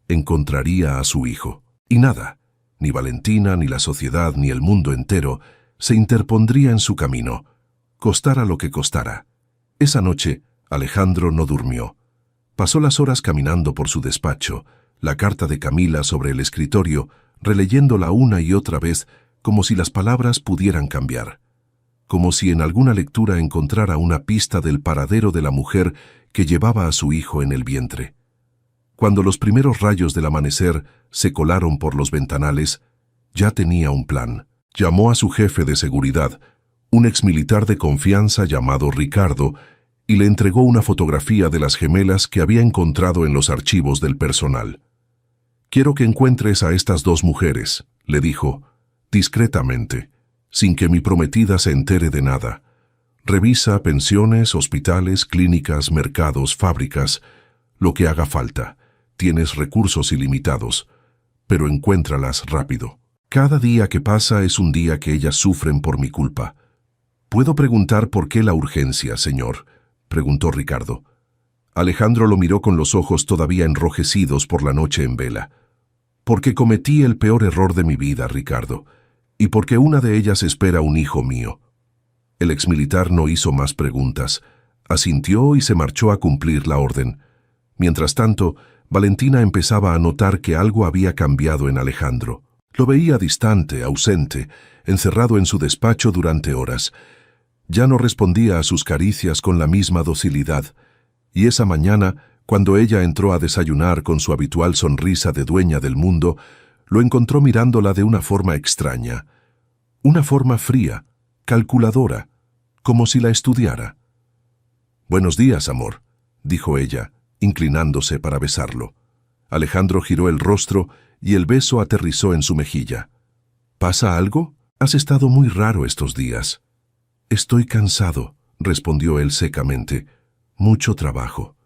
encontraría a su hijo, y nada, ni Valentina, ni la sociedad, ni el mundo entero, se interpondría en su camino, costara lo que costara. Esa noche, Alejandro no durmió. Pasó las horas caminando por su despacho, la carta de Camila sobre el escritorio, releyéndola una y otra vez como si las palabras pudieran cambiar, como si en alguna lectura encontrara una pista del paradero de la mujer que llevaba a su hijo en el vientre. Cuando los primeros rayos del amanecer se colaron por los ventanales, ya tenía un plan. Llamó a su jefe de seguridad, un exmilitar de confianza llamado Ricardo, y le entregó una fotografía de las gemelas que había encontrado en los archivos del personal. «Quiero que encuentres a estas dos mujeres», le dijo, discretamente, sin que mi prometida se entere de nada. «Revisa pensiones, hospitales, clínicas, mercados, fábricas, lo que haga falta. Tienes recursos ilimitados, pero encuéntralas rápido. Cada día que pasa es un día que ellas sufren por mi culpa». «¿Puedo preguntar por qué la urgencia, señor?», preguntó Ricardo. Alejandro lo miró con los ojos todavía enrojecidos por la noche en vela. «Porque cometí el peor error de mi vida, Ricardo, y porque una de ellas espera un hijo mío». El exmilitar no hizo más preguntas, asintió y se marchó a cumplir la orden. Mientras tanto, Valentina empezaba a notar que algo había cambiado en Alejandro. Lo veía distante, ausente, encerrado en su despacho durante horas. Ya no respondía a sus caricias con la misma docilidad. Y esa mañana, cuando ella entró a desayunar con su habitual sonrisa de dueña del mundo, lo encontró mirándola de una forma extraña. Una forma fría, calculadora, como si la estudiara. «Buenos días, amor», dijo ella, inclinándose para besarlo. Alejandro giró el rostro y el beso aterrizó en su mejilla. «¿Pasa algo? Has estado muy raro estos días». «Estoy cansado», respondió él secamente. «Mucho trabajo».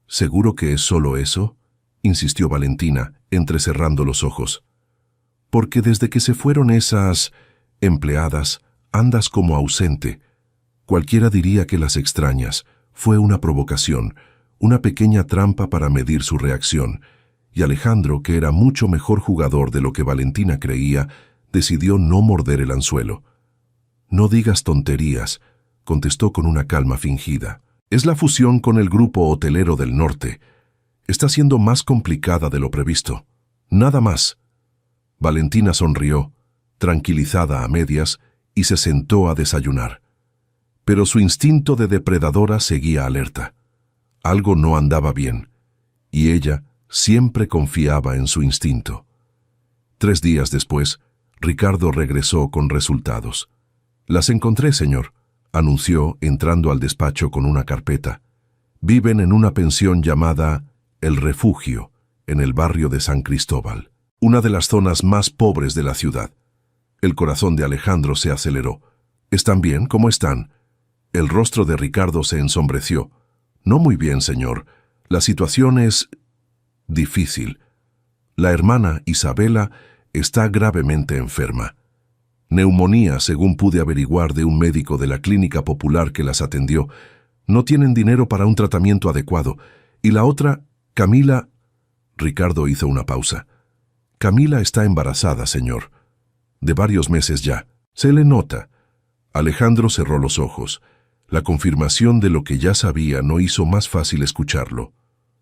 «¿Seguro que es solo eso?», insistió Valentina, entrecerrando los ojos. «Porque desde que se fueron esas empleadas, andas como ausente. Cualquiera diría que las extrañas. Fue una provocación, una pequeña trampa para medir su reacción, y Alejandro, que era mucho mejor jugador de lo que Valentina creía, decidió no morder el anzuelo. «No digas tonterías», contestó con una calma fingida. «Es la fusión con el grupo hotelero del norte. Está siendo más complicada de lo previsto. Nada más». Valentina sonrió, tranquilizada a medias, y se sentó a desayunar. Pero su instinto de depredadora seguía alerta. Algo no andaba bien, y ella siempre confiaba en su instinto. 3 días después, Ricardo regresó con resultados. «Las encontré, señor», anunció, entrando al despacho con una carpeta. «Viven en una pensión llamada El Refugio, en el barrio de San Cristóbal, una de las zonas más pobres de la ciudad». El corazón de Alejandro se aceleró. «¿Están bien? ¿Cómo están?» El rostro de Ricardo se ensombreció. «No muy bien, señor. La situación es difícil. La hermana, Isabela, está gravemente enferma. Neumonía, según pude averiguar de un médico de la clínica popular que las atendió. No tienen dinero para un tratamiento adecuado. Y la otra, Camila...» Ricardo hizo una pausa. «Camila está embarazada, señor. De varios meses ya. Se le nota». Alejandro cerró los ojos. La confirmación de lo que ya sabía no hizo más fácil escucharlo.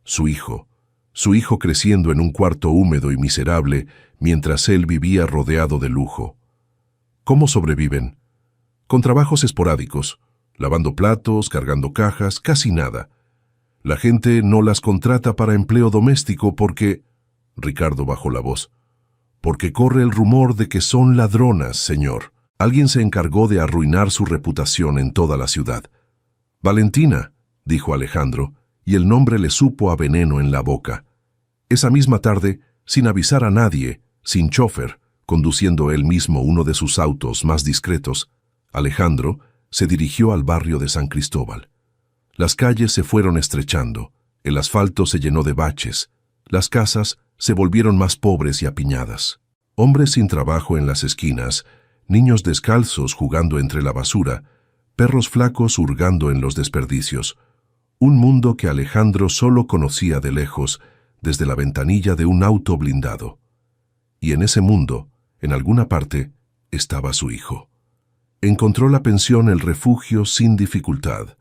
Su hijo creciendo en un cuarto húmedo y miserable, mientras él vivía rodeado de lujo. ¿Cómo sobreviven? Con trabajos esporádicos, lavando platos, cargando cajas, casi nada. La gente no las contrata para empleo doméstico porque... Ricardo bajó la voz. «Porque corre el rumor de que son ladronas, señor. Alguien se encargó de arruinar su reputación en toda la ciudad». «Valentina», dijo Alejandro, y el nombre le supo a veneno en la boca. Esa misma tarde, sin avisar a nadie, sin chofer, conduciendo él mismo uno de sus autos más discretos, Alejandro se dirigió al barrio de San Cristóbal. Las calles se fueron estrechando, el asfalto se llenó de baches, las casas se volvieron más pobres y apiñadas. Hombres sin trabajo en las esquinas, niños descalzos jugando entre la basura, perros flacos hurgando en los desperdicios. Un mundo que Alejandro solo conocía de lejos, desde la ventanilla de un auto blindado. Y en ese mundo, en alguna parte, estaba su hijo. Encontró la pensión El Refugio sin dificultad.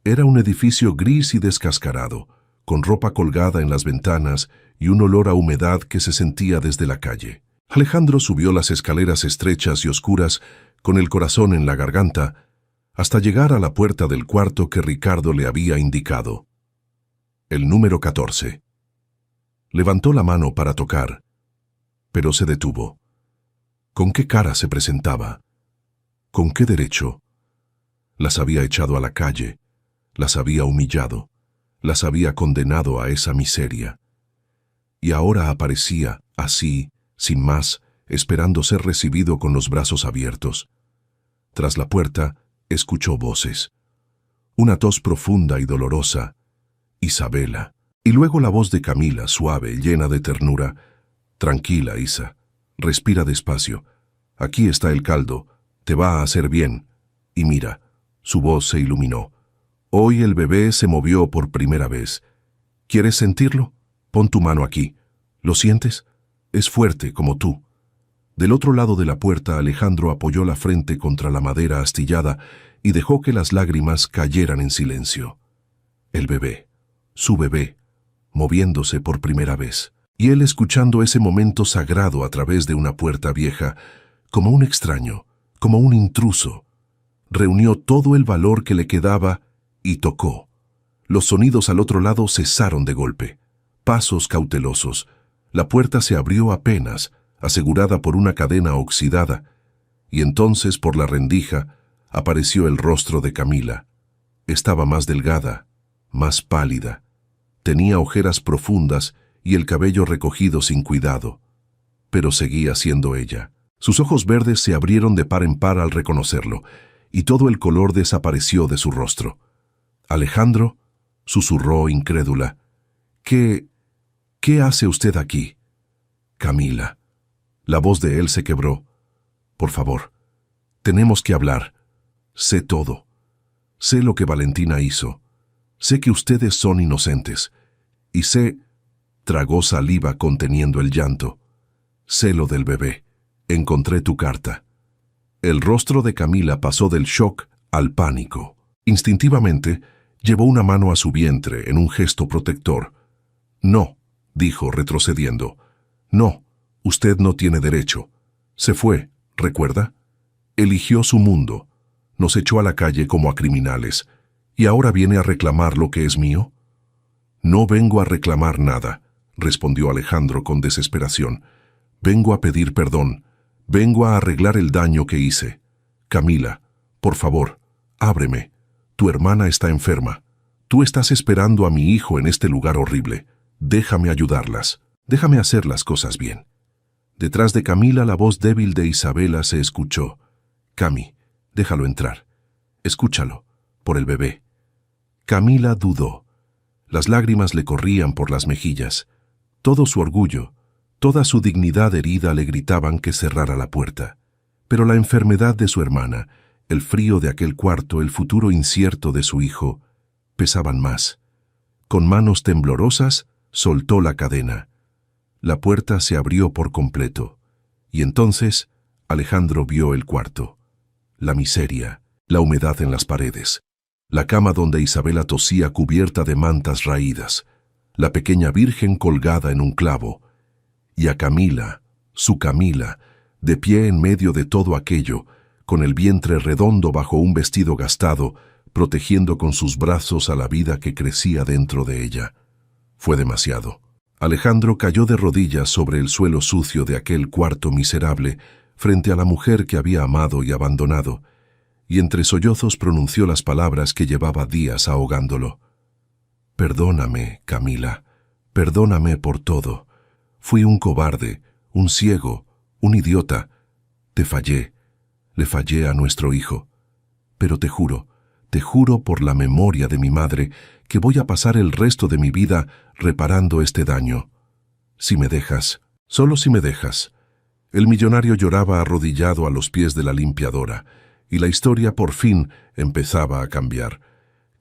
Era un edificio gris y descascarado, con ropa colgada en las ventanas y un olor a humedad que se sentía desde la calle. Alejandro subió las escaleras estrechas y oscuras, con el corazón en la garganta, hasta llegar a la puerta del cuarto que Ricardo le había indicado. El número 14. Levantó la mano para tocar, pero se detuvo. ¿Con qué cara se presentaba? ¿Con qué derecho? Las había echado a la calle, las había humillado, las había condenado a esa miseria. Y ahora aparecía, así, sin más, esperando ser recibido con los brazos abiertos. Tras la puerta, escuchó voces. Una tos profunda y dolorosa. Isabela. Y luego la voz de Camila, suave, llena de ternura. «Tranquila, Isa. Respira despacio. Aquí está el caldo. Te va a hacer bien». Y mira, su voz se iluminó. «Hoy el bebé se movió por primera vez. ¿Quieres sentirlo? Pon tu mano aquí. ¿Lo sientes? Es fuerte, como tú». Del otro lado de la puerta, Alejandro apoyó la frente contra la madera astillada y dejó que las lágrimas cayeran en silencio. El bebé, su bebé, moviéndose por primera vez. Y él escuchando ese momento sagrado a través de una puerta vieja, como un extraño, como un intruso, reunió todo el valor que le quedaba y tocó. Los sonidos al otro lado cesaron de golpe. Pasos cautelosos. La puerta se abrió apenas, asegurada por una cadena oxidada, y entonces por la rendija apareció el rostro de Camila. Estaba más delgada, más pálida. Tenía ojeras profundas y el cabello recogido sin cuidado. Pero seguía siendo ella. Sus ojos verdes se abrieron de par en par al reconocerlo, y todo el color desapareció de su rostro. «Alejandro», susurró incrédula, ¿Qué hace usted aquí?» «Camila». La voz de él se quebró. «Por favor, tenemos que hablar. Sé todo. Sé lo que Valentina hizo. Sé que ustedes son inocentes. Y sé...» Tragó saliva conteniendo el llanto. «Sé lo del bebé. Encontré tu carta». El rostro de Camila pasó del shock al pánico. Instintivamente, llevó una mano a su vientre en un gesto protector. «No», dijo retrocediendo. «No, usted no tiene derecho. Se fue, ¿recuerda? Eligió su mundo. Nos echó a la calle como a criminales. ¿Y ahora viene a reclamar lo que es mío?» «No vengo a reclamar nada», respondió Alejandro con desesperación. «Vengo a pedir perdón. Vengo a arreglar el daño que hice. Camila, por favor, ábreme. Tu hermana está enferma. Tú estás esperando a mi hijo en este lugar horrible. Déjame ayudarlas. Déjame hacer las cosas bien». Detrás de Camila la voz débil de Isabela se escuchó. «Cami, déjalo entrar. Escúchalo, por el bebé». Camila dudó. Las lágrimas le corrían por las mejillas. Todo su orgullo, toda su dignidad herida le gritaban que cerrara la puerta. Pero la enfermedad de su hermana, el frío de aquel cuarto, el futuro incierto de su hijo, pesaban más. Con manos temblorosas, soltó la cadena. La puerta se abrió por completo. Y entonces, Alejandro vio el cuarto. La miseria, la humedad en las paredes. La cama donde Isabela tosía cubierta de mantas raídas. La pequeña virgen colgada en un clavo. Y a Camila, su Camila, de pie en medio de todo aquello, con el vientre redondo bajo un vestido gastado, protegiendo con sus brazos a la vida que crecía dentro de ella. Fue demasiado. Alejandro cayó de rodillas sobre el suelo sucio de aquel cuarto miserable, frente a la mujer que había amado y abandonado, y entre sollozos pronunció las palabras que llevaba días ahogándolo. «Perdóname, Camila, perdóname por todo. Fui un cobarde, un ciego, un idiota. Te fallé, le fallé a nuestro hijo. Pero te juro por la memoria de mi madre, que voy a pasar el resto de mi vida reparando este daño. Si me dejas, solo si me dejas». El millonario lloraba arrodillado a los pies de la limpiadora, y la historia por fin empezaba a cambiar.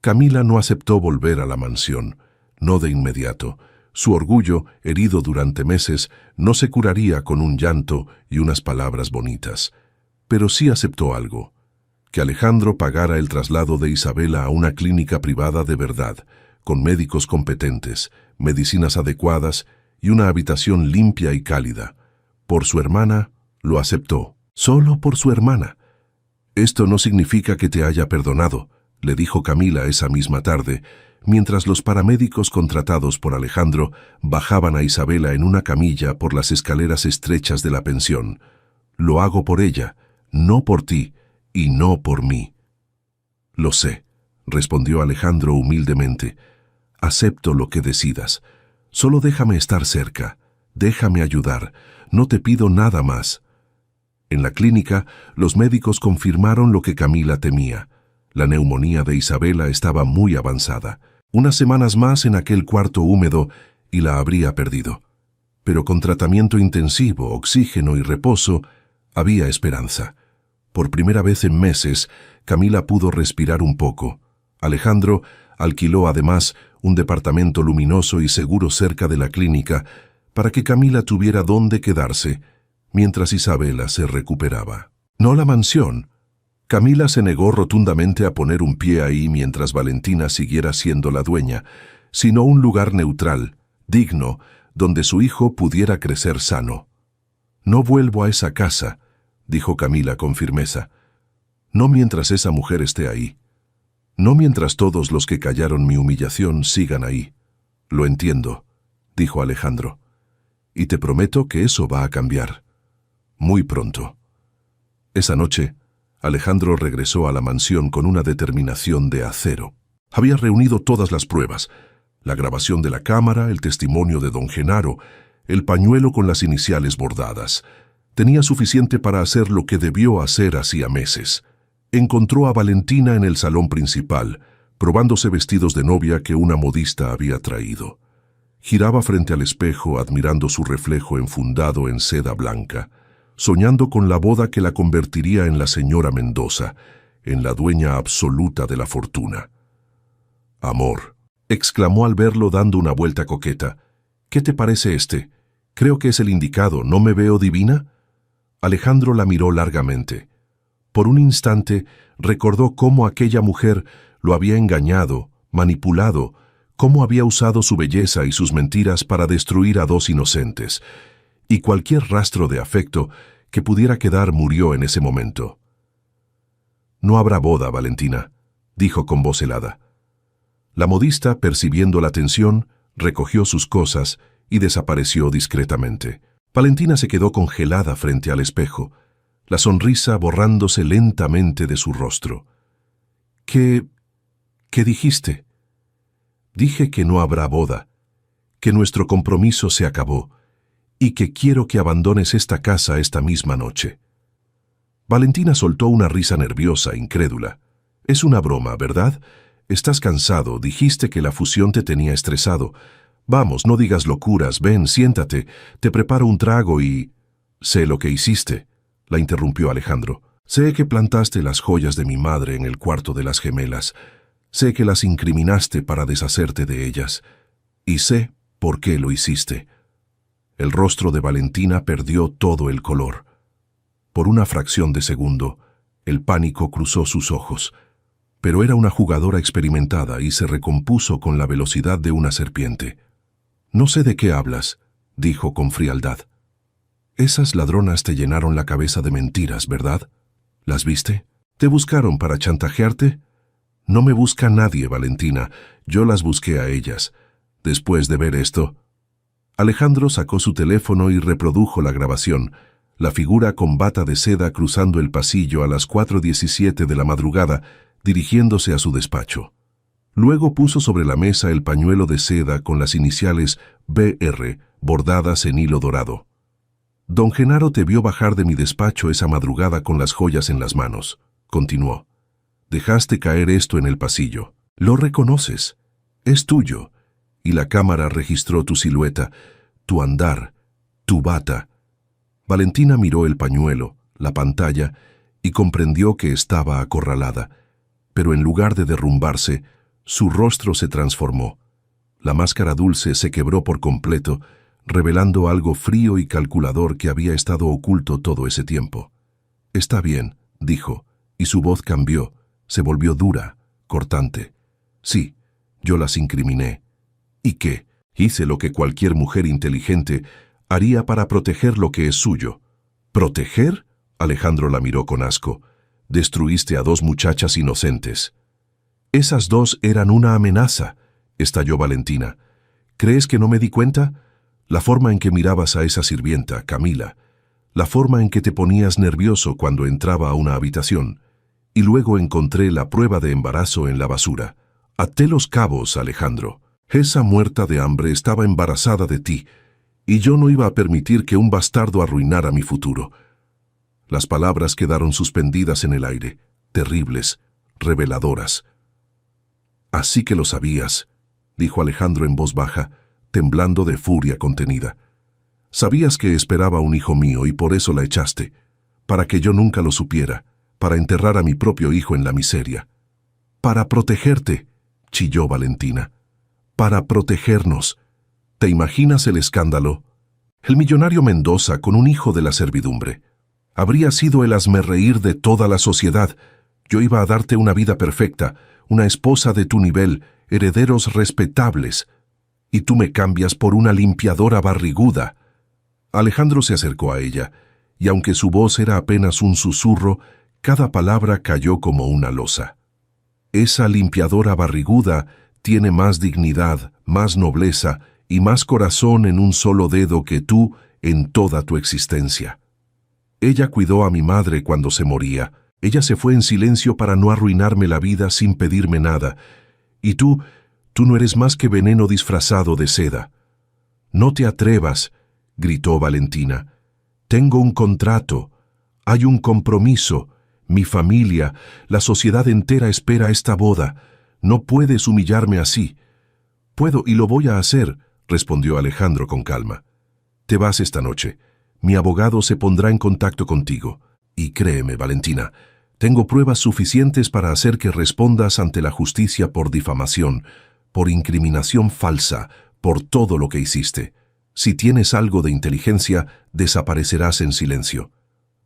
Camila no aceptó volver a la mansión, no de inmediato. Su orgullo, herido durante meses, no se curaría con un llanto y unas palabras bonitas. Pero sí aceptó algo: que Alejandro pagara el traslado de Isabela a una clínica privada de verdad, con médicos competentes, medicinas adecuadas y una habitación limpia y cálida. Por su hermana, lo aceptó. Solo por su hermana. «Esto no significa que te haya perdonado», le dijo Camila esa misma tarde, mientras los paramédicos contratados por Alejandro bajaban a Isabela en una camilla por las escaleras estrechas de la pensión. «Lo hago por ella, no por ti y no por mí». «Lo sé», respondió Alejandro humildemente. «Acepto lo que decidas. Solo déjame estar cerca. Déjame ayudar. No te pido nada más». En la clínica, los médicos confirmaron lo que Camila temía. La neumonía de Isabela estaba muy avanzada. Unas semanas más en aquel cuarto húmedo y la habría perdido. Pero con tratamiento intensivo, oxígeno y reposo, había esperanza. Por primera vez en meses, Camila pudo respirar un poco. Alejandro alquiló además un departamento luminoso y seguro cerca de la clínica para que Camila tuviera dónde quedarse mientras Isabela se recuperaba. No la mansión. Camila se negó rotundamente a poner un pie ahí mientras Valentina siguiera siendo la dueña, sino un lugar neutral, digno, donde su hijo pudiera crecer sano. «No vuelvo a esa casa», dijo Camila con firmeza. «No mientras esa mujer esté ahí. No mientras todos los que callaron mi humillación sigan ahí». «Lo entiendo», dijo Alejandro. «Y te prometo que eso va a cambiar. Muy pronto». Esa noche, Alejandro regresó a la mansión con una determinación de acero. Había reunido todas las pruebas: la grabación de la cámara, el testimonio de don Genaro, el pañuelo con las iniciales bordadas. Tenía suficiente para hacer lo que debió hacer hacía meses. Encontró a Valentina en el salón principal, probándose vestidos de novia que una modista había traído. Giraba frente al espejo admirando su reflejo enfundado en seda blanca, soñando con la boda que la convertiría en la señora Mendoza, en la dueña absoluta de la fortuna. «Amor», exclamó al verlo dando una vuelta coqueta, «¿qué te parece este? Creo que es el indicado, ¿no me veo divina?» Alejandro la miró largamente. Por un instante recordó cómo aquella mujer lo había engañado, manipulado, cómo había usado su belleza y sus mentiras para destruir a dos inocentes, y cualquier rastro de afecto que pudiera quedar murió en ese momento. «No habrá boda, Valentina», dijo con voz helada. La modista, percibiendo la tensión, recogió sus cosas y desapareció discretamente. Valentina se quedó congelada frente al espejo, la sonrisa borrándose lentamente de su rostro. ¿Qué dijiste?» «Dije que no habrá boda, que nuestro compromiso se acabó y que quiero que abandones esta casa esta misma noche». Valentina soltó una risa nerviosa, incrédula. «Es una broma, ¿verdad? Estás cansado, dijiste que la fusión te tenía estresado. Vamos, no digas locuras, ven, siéntate, te preparo un trago y...» «Sé lo que hiciste», la interrumpió Alejandro. «Sé que plantaste las joyas de mi madre en el cuarto de las gemelas. Sé que las incriminaste para deshacerte de ellas. Y sé por qué lo hiciste». El rostro de Valentina perdió todo el color. Por una fracción de segundo, el pánico cruzó sus ojos. Pero era una jugadora experimentada y se recompuso con la velocidad de una serpiente. «No sé de qué hablas», dijo con frialdad. «Esas ladronas te llenaron la cabeza de mentiras, ¿verdad? ¿Las viste? ¿Te buscaron para chantajearte?» «No me busca nadie, Valentina. Yo las busqué a ellas. Después de ver esto...» Alejandro sacó su teléfono y reprodujo la grabación, la figura con bata de seda cruzando el pasillo a las 4:17 de la madrugada, dirigiéndose a su despacho. Luego puso sobre la mesa el pañuelo de seda con las iniciales BR bordadas en hilo dorado. «Don Genaro te vio bajar de mi despacho esa madrugada con las joyas en las manos», continuó. «Dejaste caer esto en el pasillo. Lo reconoces. Es tuyo. Y la cámara registró tu silueta, tu andar, tu bata». Valentina miró el pañuelo, la pantalla, y comprendió que estaba acorralada. Pero en lugar de derrumbarse, su rostro se transformó. La máscara dulce se quebró por completo, revelando algo frío y calculador que había estado oculto todo ese tiempo. «Está bien», dijo, y su voz cambió, se volvió dura, cortante. «Sí, yo las incriminé. ¿Y qué? Hice lo que cualquier mujer inteligente haría para proteger lo que es suyo». «¿Proteger?», Alejandro la miró con asco. «Destruiste a dos muchachas inocentes». «Esas dos eran una amenaza», estalló Valentina. «¿Crees que no me di cuenta? La forma en que mirabas a esa sirvienta, Camila. La forma en que te ponías nervioso cuando entraba a una habitación. Y luego encontré la prueba de embarazo en la basura. Até los cabos, Alejandro. Esa muerta de hambre estaba embarazada de ti, y yo no iba a permitir que un bastardo arruinara mi futuro». Las palabras quedaron suspendidas en el aire, terribles, reveladoras. «Así que lo sabías», dijo Alejandro en voz baja, temblando de furia contenida. «Sabías que esperaba un hijo mío y por eso la echaste, para que yo nunca lo supiera, para enterrar a mi propio hijo en la miseria». «Para protegerte», chilló Valentina. «Para protegernos. ¿Te imaginas el escándalo? El millonario Mendoza con un hijo de la servidumbre. Habría sido el hazmerreír de toda la sociedad. Yo iba a darte una vida perfecta, una esposa de tu nivel, herederos respetables. y tú me cambias por una limpiadora barriguda». Alejandro se acercó a ella, y aunque su voz era apenas un susurro, cada palabra cayó como una losa. «Esa limpiadora barriguda tiene más dignidad, más nobleza y más corazón en un solo dedo que tú en toda tu existencia. Ella cuidó a mi madre cuando se moría. Ella se fue en silencio para no arruinarme la vida sin pedirme nada. Y tú no eres más que veneno disfrazado de seda». «No te atrevas», gritó Valentina. «Tengo un contrato. Hay un compromiso. Mi familia, la sociedad entera espera esta boda. No puedes humillarme así». «Puedo y lo voy a hacer», respondió Alejandro con calma. «Te vas esta noche. Mi abogado se pondrá en contacto contigo. Y créeme, Valentina, tengo pruebas suficientes para hacer que respondas ante la justicia por difamación, por incriminación falsa, por todo lo que hiciste. Si tienes algo de inteligencia, desaparecerás en silencio.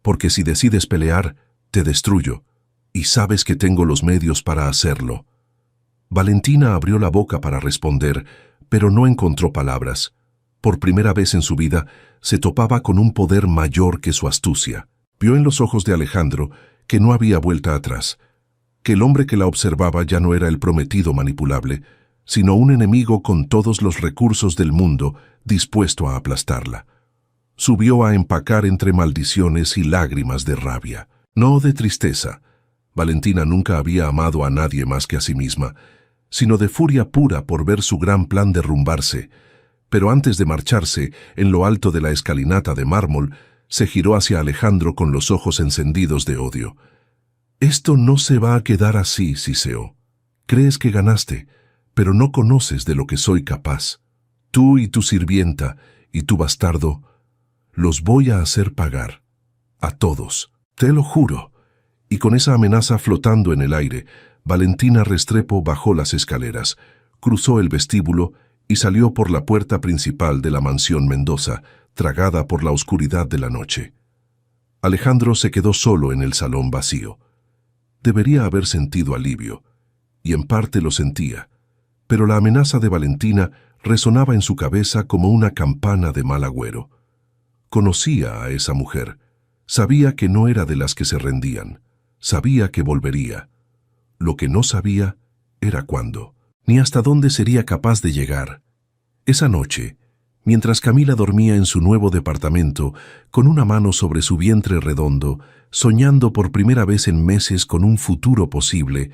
Porque si decides pelear, te destruyo. Y sabes que tengo los medios para hacerlo». Valentina abrió la boca para responder, pero no encontró palabras. Por primera vez en su vida, se topaba con un poder mayor que su astucia. Vio en los ojos de Alejandro que no había vuelta atrás, que el hombre que la observaba ya no era el prometido manipulable, sino un enemigo con todos los recursos del mundo dispuesto a aplastarla. Subió a empacar entre maldiciones y lágrimas de rabia, no de tristeza. Valentina nunca había amado a nadie más que a sí misma, sino de furia pura por ver su gran plan derrumbarse. Pero antes de marcharse, en lo alto de la escalinata de mármol, se giró hacia Alejandro con los ojos encendidos de odio. «Esto no se va a quedar así, Ciseo. Crees que ganaste, pero no conoces de lo que soy capaz. Tú y tu sirvienta y tu bastardo, los voy a hacer pagar. A todos, te lo juro». Y con esa amenaza flotando en el aire, Valentina Restrepo bajó las escaleras, cruzó el vestíbulo y salió por la puerta principal de la mansión Mendoza, tragada por la oscuridad de la noche. Alejandro se quedó solo en el salón vacío. Debería haber sentido alivio, y en parte lo sentía, pero la amenaza de Valentina resonaba en su cabeza como una campana de mal agüero. Conocía a esa mujer, sabía que no era de las que se rendían, sabía que volvería. Lo que no sabía era cuándo, ni hasta dónde sería capaz de llegar. Esa noche, mientras Camila dormía en su nuevo departamento, con una mano sobre su vientre redondo, soñando por primera vez en meses con un futuro posible,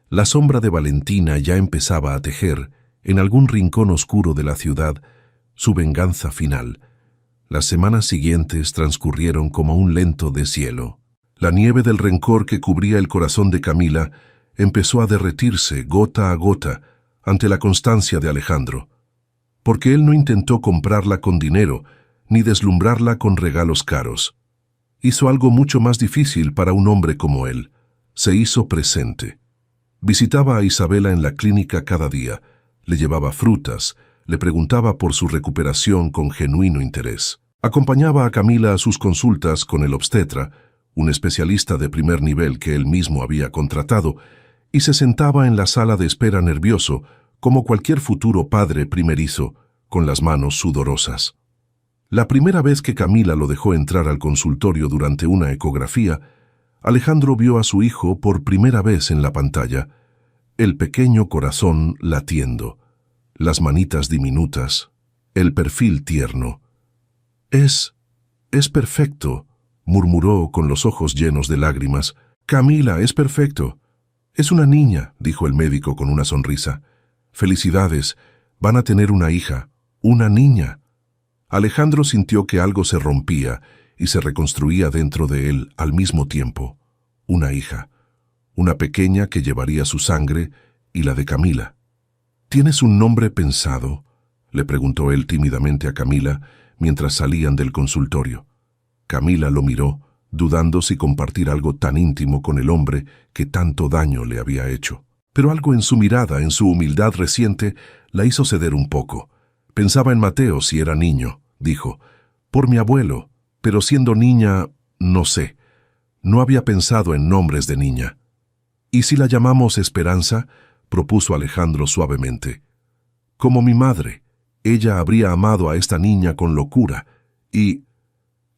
la sombra de Valentina ya empezaba a tejer, en algún rincón oscuro de la ciudad, su venganza final. Las semanas siguientes transcurrieron como un lento deshielo. La nieve del rencor que cubría el corazón de Camila empezó a derretirse gota a gota ante la constancia de Alejandro, porque él no intentó comprarla con dinero ni deslumbrarla con regalos caros. Hizo algo mucho más difícil para un hombre como él. Se hizo presente. Visitaba a Isabela en la clínica cada día, le llevaba frutas, le preguntaba por su recuperación con genuino interés. Acompañaba a Camila a sus consultas con el obstetra, un especialista de primer nivel que él mismo había contratado, y se sentaba en la sala de espera nervioso, como cualquier futuro padre primerizo, con las manos sudorosas. La primera vez que Camila lo dejó entrar al consultorio durante una ecografía, Alejandro vio a su hijo por primera vez en la pantalla, el pequeño corazón latiendo, las manitas diminutas, el perfil tierno. Es perfecto», murmuró con los ojos llenos de lágrimas. «Camila, es perfecto». «Es una niña», dijo el médico con una sonrisa. «Felicidades, van a tener una hija, una niña». Alejandro sintió que algo se rompía y se reconstruía dentro de él al mismo tiempo. Una hija, una pequeña que llevaría su sangre y la de Camila. «¿Tienes un nombre pensado?», le preguntó él tímidamente a Camila mientras salían del consultorio. Camila lo miró, dudando si compartir algo tan íntimo con el hombre que tanto daño le había hecho. Pero algo en su mirada, en su humildad reciente, la hizo ceder un poco. «Pensaba en Mateo si era niño», dijo. «Por mi abuelo, pero siendo niña, no sé. No había pensado en nombres de niña». «¿Y si la llamamos Esperanza?», propuso Alejandro suavemente. «Como mi madre, Ella habría amado a esta niña con locura y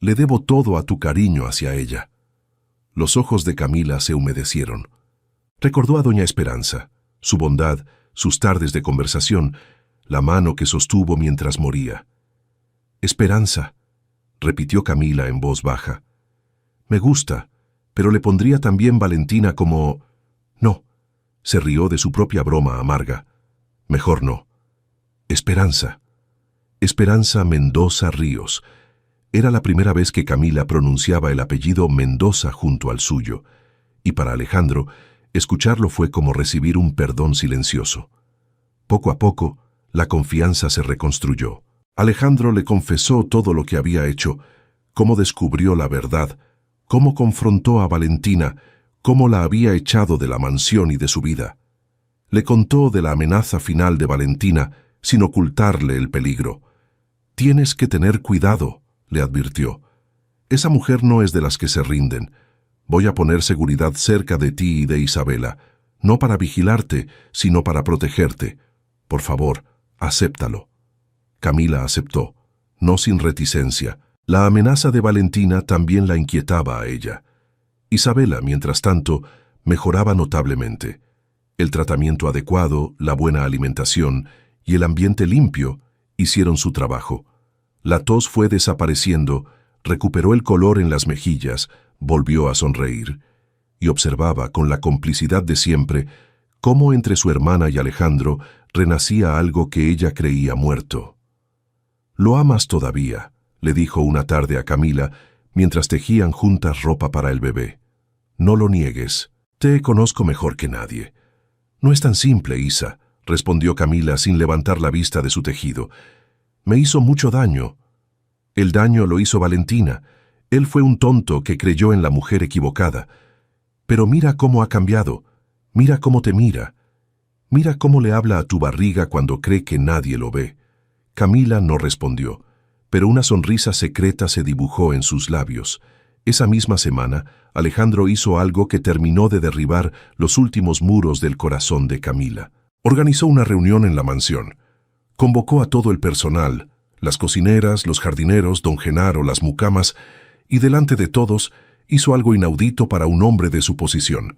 le debo todo a tu cariño hacia ella. Los ojos de Camila se humedecieron. Recordó a doña Esperanza, su bondad, sus tardes de conversación, la mano que sostuvo mientras moría. Esperanza, repitió Camila en voz baja. Me gusta, pero le pondría también Valentina como... No, se rió de su propia broma amarga. Mejor no. Esperanza. Esperanza Mendoza Ríos. Era la primera vez que Camila pronunciaba el apellido Mendoza junto al suyo, y para Alejandro, escucharlo fue como recibir un perdón silencioso. Poco a poco, la confianza se reconstruyó. Alejandro le confesó todo lo que había hecho, cómo descubrió la verdad, cómo confrontó a Valentina, cómo la había echado de la mansión y de su vida. Le contó de la amenaza final de Valentina, sin ocultarle el peligro. «Tienes que tener cuidado», le advirtió. «Esa mujer no es de las que se rinden. Voy a poner seguridad cerca de ti y de Isabela, no para vigilarte, sino para protegerte. Por favor, acéptalo». Camila aceptó, no sin reticencia. La amenaza de Valentina también la inquietaba a ella. Isabela, mientras tanto, mejoraba notablemente. El tratamiento adecuado, la buena alimentación y el ambiente limpio hicieron su trabajo. La tos fue desapareciendo, recuperó el color en las mejillas, volvió a sonreír, y observaba con la complicidad de siempre cómo entre su hermana y Alejandro renacía algo que ella creía muerto. «¿Lo amas todavía?», le dijo una tarde a Camila, mientras tejían juntas ropa para el bebé. «No lo niegues, te conozco mejor que nadie». «No es tan simple, Isa», respondió Camila sin levantar la vista de su tejido. «Me hizo mucho daño». «El daño lo hizo Valentina. Él fue un tonto que creyó en la mujer equivocada. Pero mira cómo ha cambiado. Mira cómo te mira. Mira cómo le habla a tu barriga cuando cree que nadie lo ve». Camila no respondió, pero una sonrisa secreta se dibujó en sus labios. Esa misma semana, Alejandro hizo algo que terminó de derribar los últimos muros del corazón de Camila. Organizó una reunión en la mansión. Convocó a todo el personal, las cocineras, los jardineros, don Genaro, las mucamas, y delante de todos hizo algo inaudito para un hombre de su posición.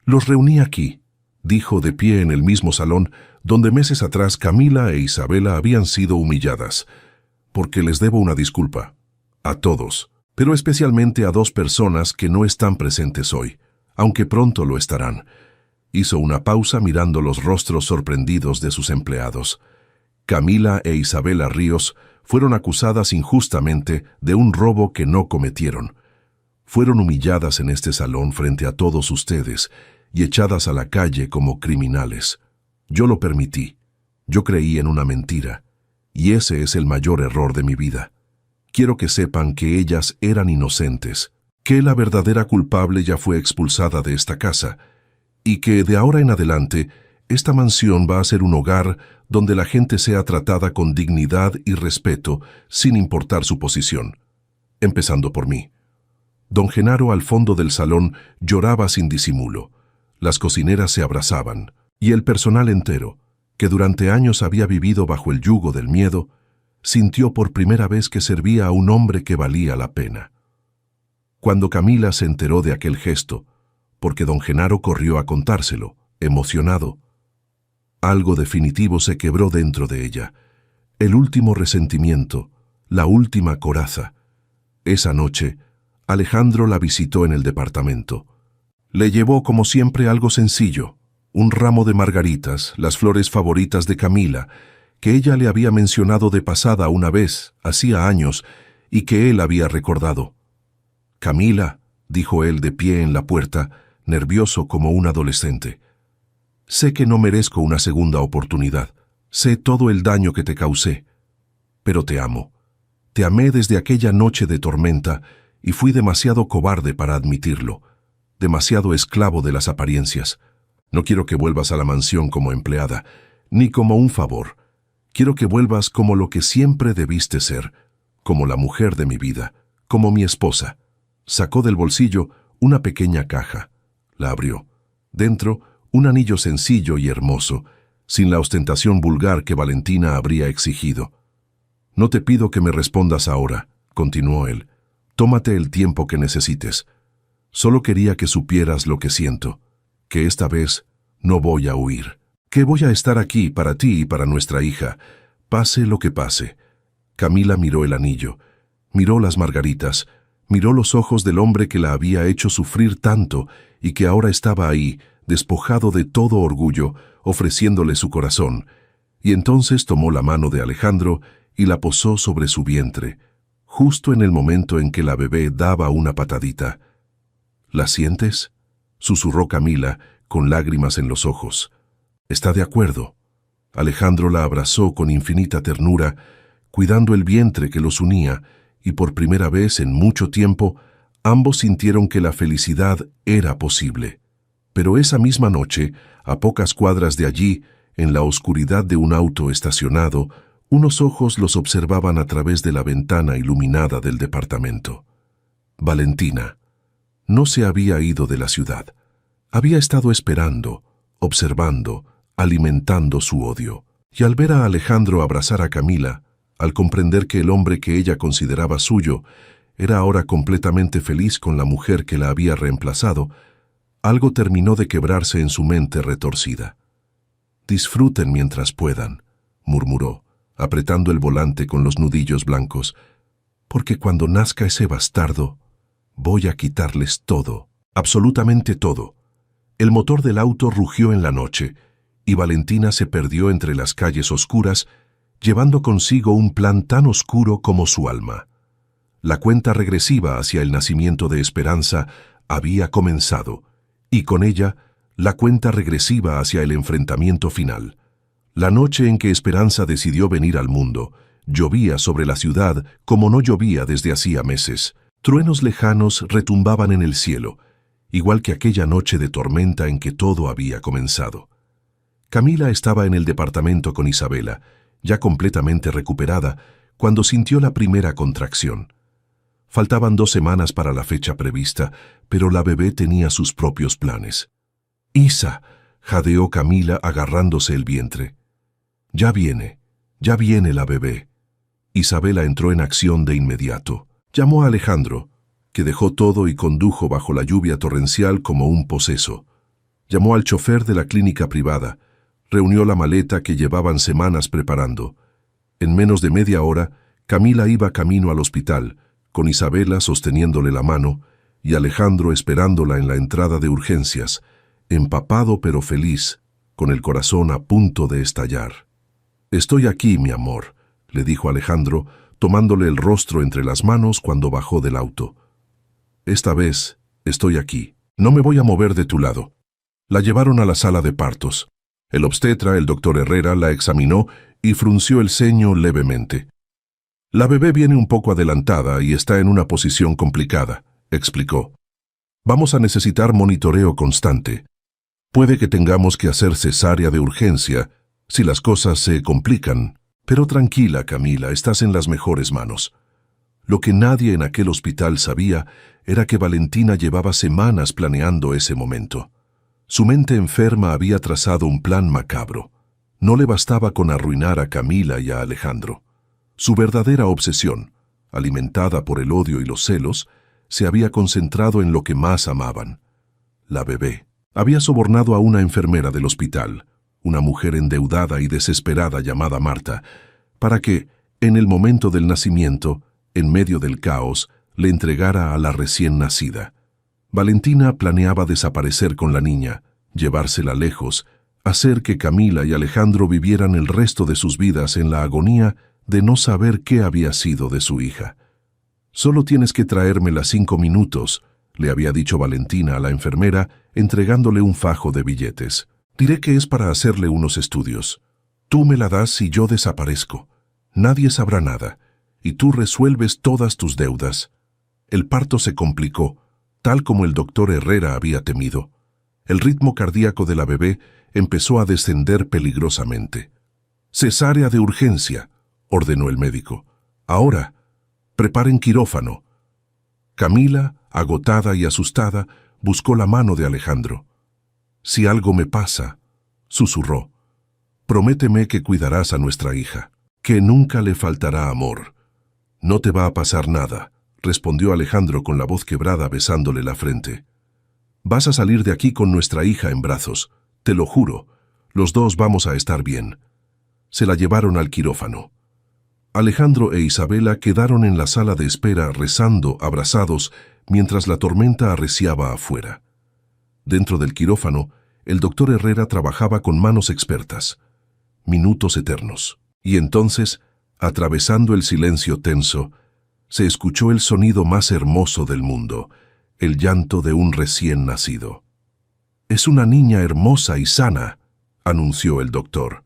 «Los reuní aquí», dijo de pie en el mismo salón donde meses atrás Camila e Isabela habían sido humilladas, «porque les debo una disculpa. A todos, pero especialmente a dos personas que no están presentes hoy, aunque pronto lo estarán». Hizo una pausa mirando los rostros sorprendidos de sus empleados. Camila e Isabela Ríos fueron acusadas injustamente de un robo que no cometieron. Fueron humilladas en este salón frente a todos ustedes y echadas a la calle como criminales. Yo lo permití. Yo creí en una mentira. Y ese es el mayor error de mi vida. Quiero que sepan que ellas eran inocentes, que la verdadera culpable ya fue expulsada de esta casa, y que de ahora en adelante esta mansión va a ser un hogar donde la gente sea tratada con dignidad y respeto sin importar su posición, empezando por mí. Don Genaro al fondo del salón lloraba sin disimulo. Las cocineras se abrazaban, y el personal entero, que durante años había vivido bajo el yugo del miedo, sintió por primera vez que servía a un hombre que valía la pena. Cuando Camila se enteró de aquel gesto, porque don Genaro corrió a contárselo, emocionado, algo definitivo se quebró dentro de ella. El último resentimiento, la última coraza. Esa noche, Alejandro la visitó en el departamento. Le llevó como siempre algo sencillo, un ramo de margaritas, las flores favoritas de Camila, que ella le había mencionado de pasada una vez, hacía años, y que él había recordado. «Camila», dijo él de pie en la puerta, nervioso como un adolescente. «Sé que no merezco una segunda oportunidad. Sé todo el daño que te causé. Pero te amo. Te amé desde aquella noche de tormenta y fui demasiado cobarde para admitirlo, demasiado esclavo de las apariencias. No quiero que vuelvas a la mansión como empleada, ni como un favor. Quiero que vuelvas como lo que siempre debiste ser, como la mujer de mi vida, como mi esposa». Sacó del bolsillo una pequeña caja. La abrió. Dentro, un anillo sencillo y hermoso, sin la ostentación vulgar que Valentina habría exigido. «No te pido que me respondas ahora», continuó él. «Tómate el tiempo que necesites. Solo quería que supieras lo que siento, que esta vez no voy a huir, que voy a estar aquí para ti y para nuestra hija, pase lo que pase». Camila miró el anillo, miró las margaritas, miró los ojos del hombre que la había hecho sufrir tanto y que ahora estaba ahí, despojado de todo orgullo, ofreciéndole su corazón, y entonces tomó la mano de Alejandro y la posó sobre su vientre, justo en el momento en que la bebé daba una patadita. «¿La sientes?», susurró Camila, con lágrimas en los ojos. «¿Está de acuerdo?». Alejandro la abrazó con infinita ternura, cuidando el vientre que los unía, y por primera vez en mucho tiempo, ambos sintieron que la felicidad era posible. Pero esa misma noche, a pocas cuadras de allí, en la oscuridad de un auto estacionado, unos ojos los observaban a través de la ventana iluminada del departamento. Valentina no se había ido de la ciudad. Había estado esperando, observando, alimentando su odio. Y al ver a Alejandro abrazar a Camila, al comprender que el hombre que ella consideraba suyo era ahora completamente feliz con la mujer que la había reemplazado, algo terminó de quebrarse en su mente retorcida. «Disfruten mientras puedan», murmuró, apretando el volante con los nudillos blancos, «porque cuando nazca ese bastardo, voy a quitarles todo, absolutamente todo». El motor del auto rugió en la noche, y Valentina se perdió entre las calles oscuras, llevando consigo un plan tan oscuro como su alma. La cuenta regresiva hacia el nacimiento de Esperanza había comenzado, y con ella, la cuenta regresiva hacia el enfrentamiento final. La noche en que Esperanza decidió venir al mundo, llovía sobre la ciudad como no llovía desde hacía meses. Truenos lejanos retumbaban en el cielo, igual que aquella noche de tormenta en que todo había comenzado. Camila estaba en el departamento con Isabela, ya completamente recuperada, cuando sintió la primera contracción. Faltaban 2 semanas para la fecha prevista, pero la bebé tenía sus propios planes. «Isa», jadeó Camila agarrándose el vientre. Ya viene la bebé». Isabela entró en acción de inmediato. Llamó a Alejandro, que dejó todo y condujo bajo la lluvia torrencial como un poseso. Llamó al chofer de la clínica privada, reunió la maleta que llevaban semanas preparando. En menos de media hora, Camila iba camino al hospital, con Isabela sosteniéndole la mano y Alejandro esperándola en la entrada de urgencias, empapado pero feliz, con el corazón a punto de estallar. «Estoy aquí, mi amor», le dijo Alejandro, tomándole el rostro entre las manos cuando bajó del auto. «Esta vez estoy aquí. No me voy a mover de tu lado». La llevaron a la sala de partos. El obstetra, el doctor Herrera, la examinó y frunció el ceño levemente. «La bebé viene un poco adelantada y está en una posición complicada», explicó. «Vamos a necesitar monitoreo constante. Puede que tengamos que hacer cesárea de urgencia si las cosas se complican, pero tranquila, Camila, estás en las mejores manos». Lo que nadie en aquel hospital sabía era que Valentina llevaba semanas planeando ese momento. Su mente enferma había trazado un plan macabro. No le bastaba con arruinar a Camila y a Alejandro. Su verdadera obsesión, alimentada por el odio y los celos, se había concentrado en lo que más amaban: la bebé. Había sobornado a una enfermera del hospital, una mujer endeudada y desesperada llamada Marta, para que, en el momento del nacimiento, en medio del caos, le entregara a la recién nacida. Valentina planeaba desaparecer con la niña, llevársela lejos, hacer que Camila y Alejandro vivieran el resto de sus vidas en la agonía de no saber qué había sido de su hija. «Solo tienes que traérmela 5 minutos», le había dicho Valentina a la enfermera, entregándole un fajo de billetes. «Diré que es para hacerle unos estudios. Tú me la das y yo desaparezco. Nadie sabrá nada, y tú resuelves todas tus deudas». El parto se complicó, tal como el doctor Herrera había temido. El ritmo cardíaco de la bebé empezó a descender peligrosamente. «Cesárea de urgencia», ordenó el médico. «Ahora, preparen quirófano». Camila, agotada y asustada, buscó la mano de Alejandro. «Si algo me pasa», susurró. Prométeme que cuidarás a nuestra hija, que nunca le faltará amor. No te va a pasar nada, respondió Alejandro con la voz quebrada besándole la frente. Vas a salir de aquí con nuestra hija en brazos, te lo juro, los dos vamos a estar bien. Se la llevaron al quirófano. Alejandro e Isabela quedaron en la sala de espera rezando, abrazados, mientras la tormenta arreciaba afuera. Dentro del quirófano, el doctor Herrera trabajaba con manos expertas. Minutos eternos. Y entonces, atravesando el silencio tenso, se escuchó el sonido más hermoso del mundo, el llanto de un recién nacido. «Es una niña hermosa y sana», anunció el doctor.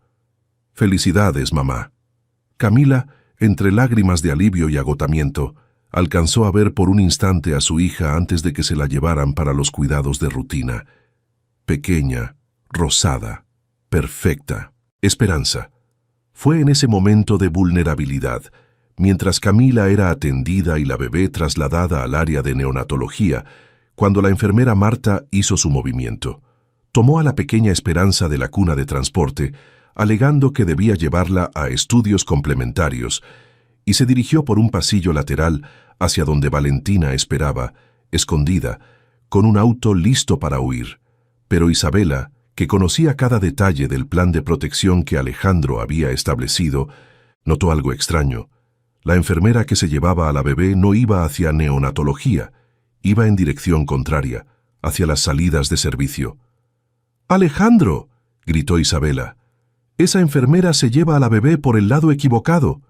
«Felicidades, mamá». Camila, entre lágrimas de alivio y agotamiento, alcanzó a ver por un instante a su hija antes de que se la llevaran para los cuidados de rutina. Pequeña, rosada, perfecta. Esperanza. Fue en ese momento de vulnerabilidad, mientras Camila era atendida y la bebé trasladada al área de neonatología, cuando la enfermera Marta hizo su movimiento. Tomó a la pequeña Esperanza de la cuna de transporte, alegando que debía llevarla a estudios complementarios, y se dirigió por un pasillo lateral hacia donde Valentina esperaba, escondida, con un auto listo para huir. Pero Isabela, que conocía cada detalle del plan de protección que Alejandro había establecido, notó algo extraño. La enfermera que se llevaba a la bebé no iba hacia neonatología, iba en dirección contraria, hacia las salidas de servicio. «¡Alejandro!», gritó Isabela. «Esa enfermera se lleva a la bebé por el lado equivocado».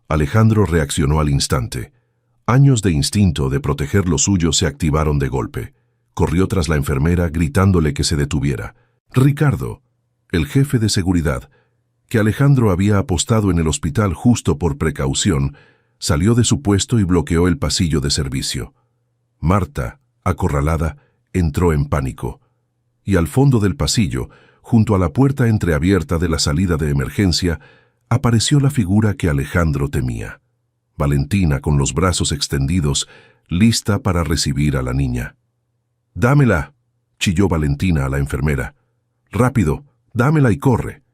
Alejandro reaccionó al instante. Años de instinto de proteger lo suyo se activaron de golpe. Corrió tras la enfermera gritándole que se detuviera. Ricardo, el jefe de seguridad, que Alejandro había apostado en el hospital justo por precaución, salió de su puesto y bloqueó el pasillo de servicio. Marta, acorralada, entró en pánico. Y al fondo del pasillo, junto a la puerta entreabierta de la salida de emergencia, apareció la figura que Alejandro temía. Valentina, con los brazos extendidos, lista para recibir a la niña. «¡Dámela!», chilló Valentina a la enfermera. «¡Rápido! ¡Dámela y corre!».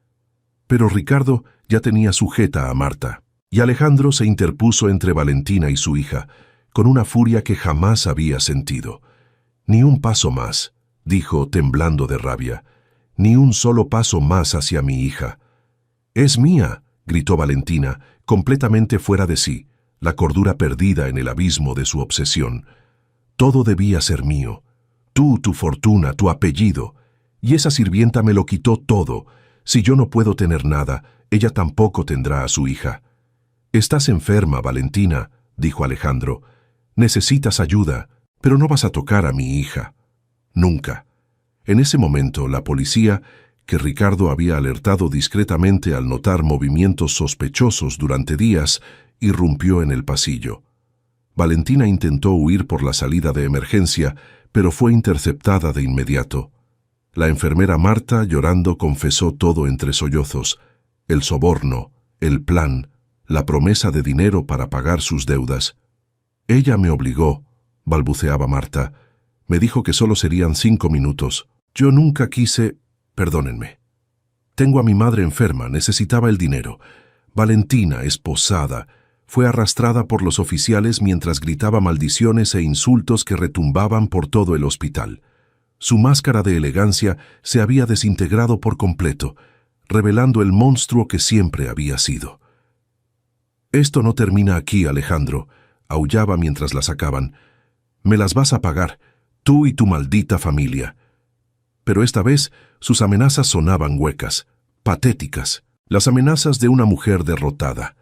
Pero Ricardo ya tenía sujeta a Marta, y Alejandro se interpuso entre Valentina y su hija, con una furia que jamás había sentido. «Ni un paso más», dijo temblando de rabia. «Ni un solo paso más hacia mi hija». «Es mía», gritó Valentina, completamente fuera de sí, la cordura perdida en el abismo de su obsesión. «Todo debía ser mío. Tú, tu fortuna, tu apellido. Y esa sirvienta me lo quitó todo. Si yo no puedo tener nada, ella tampoco tendrá a su hija». «Estás enferma, Valentina», dijo Alejandro. «Necesitas ayuda, pero no vas a tocar a mi hija». «Nunca». En ese momento, la policía, que Ricardo había alertado discretamente al notar movimientos sospechosos durante días, irrumpió en el pasillo. Valentina intentó huir por la salida de emergencia, pero fue interceptada de inmediato. La enfermera Marta, llorando, confesó todo entre sollozos: el soborno, el plan, la promesa de dinero para pagar sus deudas. «Ella me obligó», balbuceaba Marta. «Me dijo que solo serían 5 minutos. Yo nunca quise... Perdónenme. Tengo a mi madre enferma, necesitaba el dinero». Valentina, esposada, fue arrastrada por los oficiales mientras gritaba maldiciones e insultos que retumbaban por todo el hospital. Su máscara de elegancia se había desintegrado por completo, revelando el monstruo que siempre había sido. «Esto no termina aquí, Alejandro», aullaba mientras la sacaban. «Me las vas a pagar, tú y tu maldita familia». Pero esta vez sus amenazas sonaban huecas, patéticas, las amenazas de una mujer derrotada.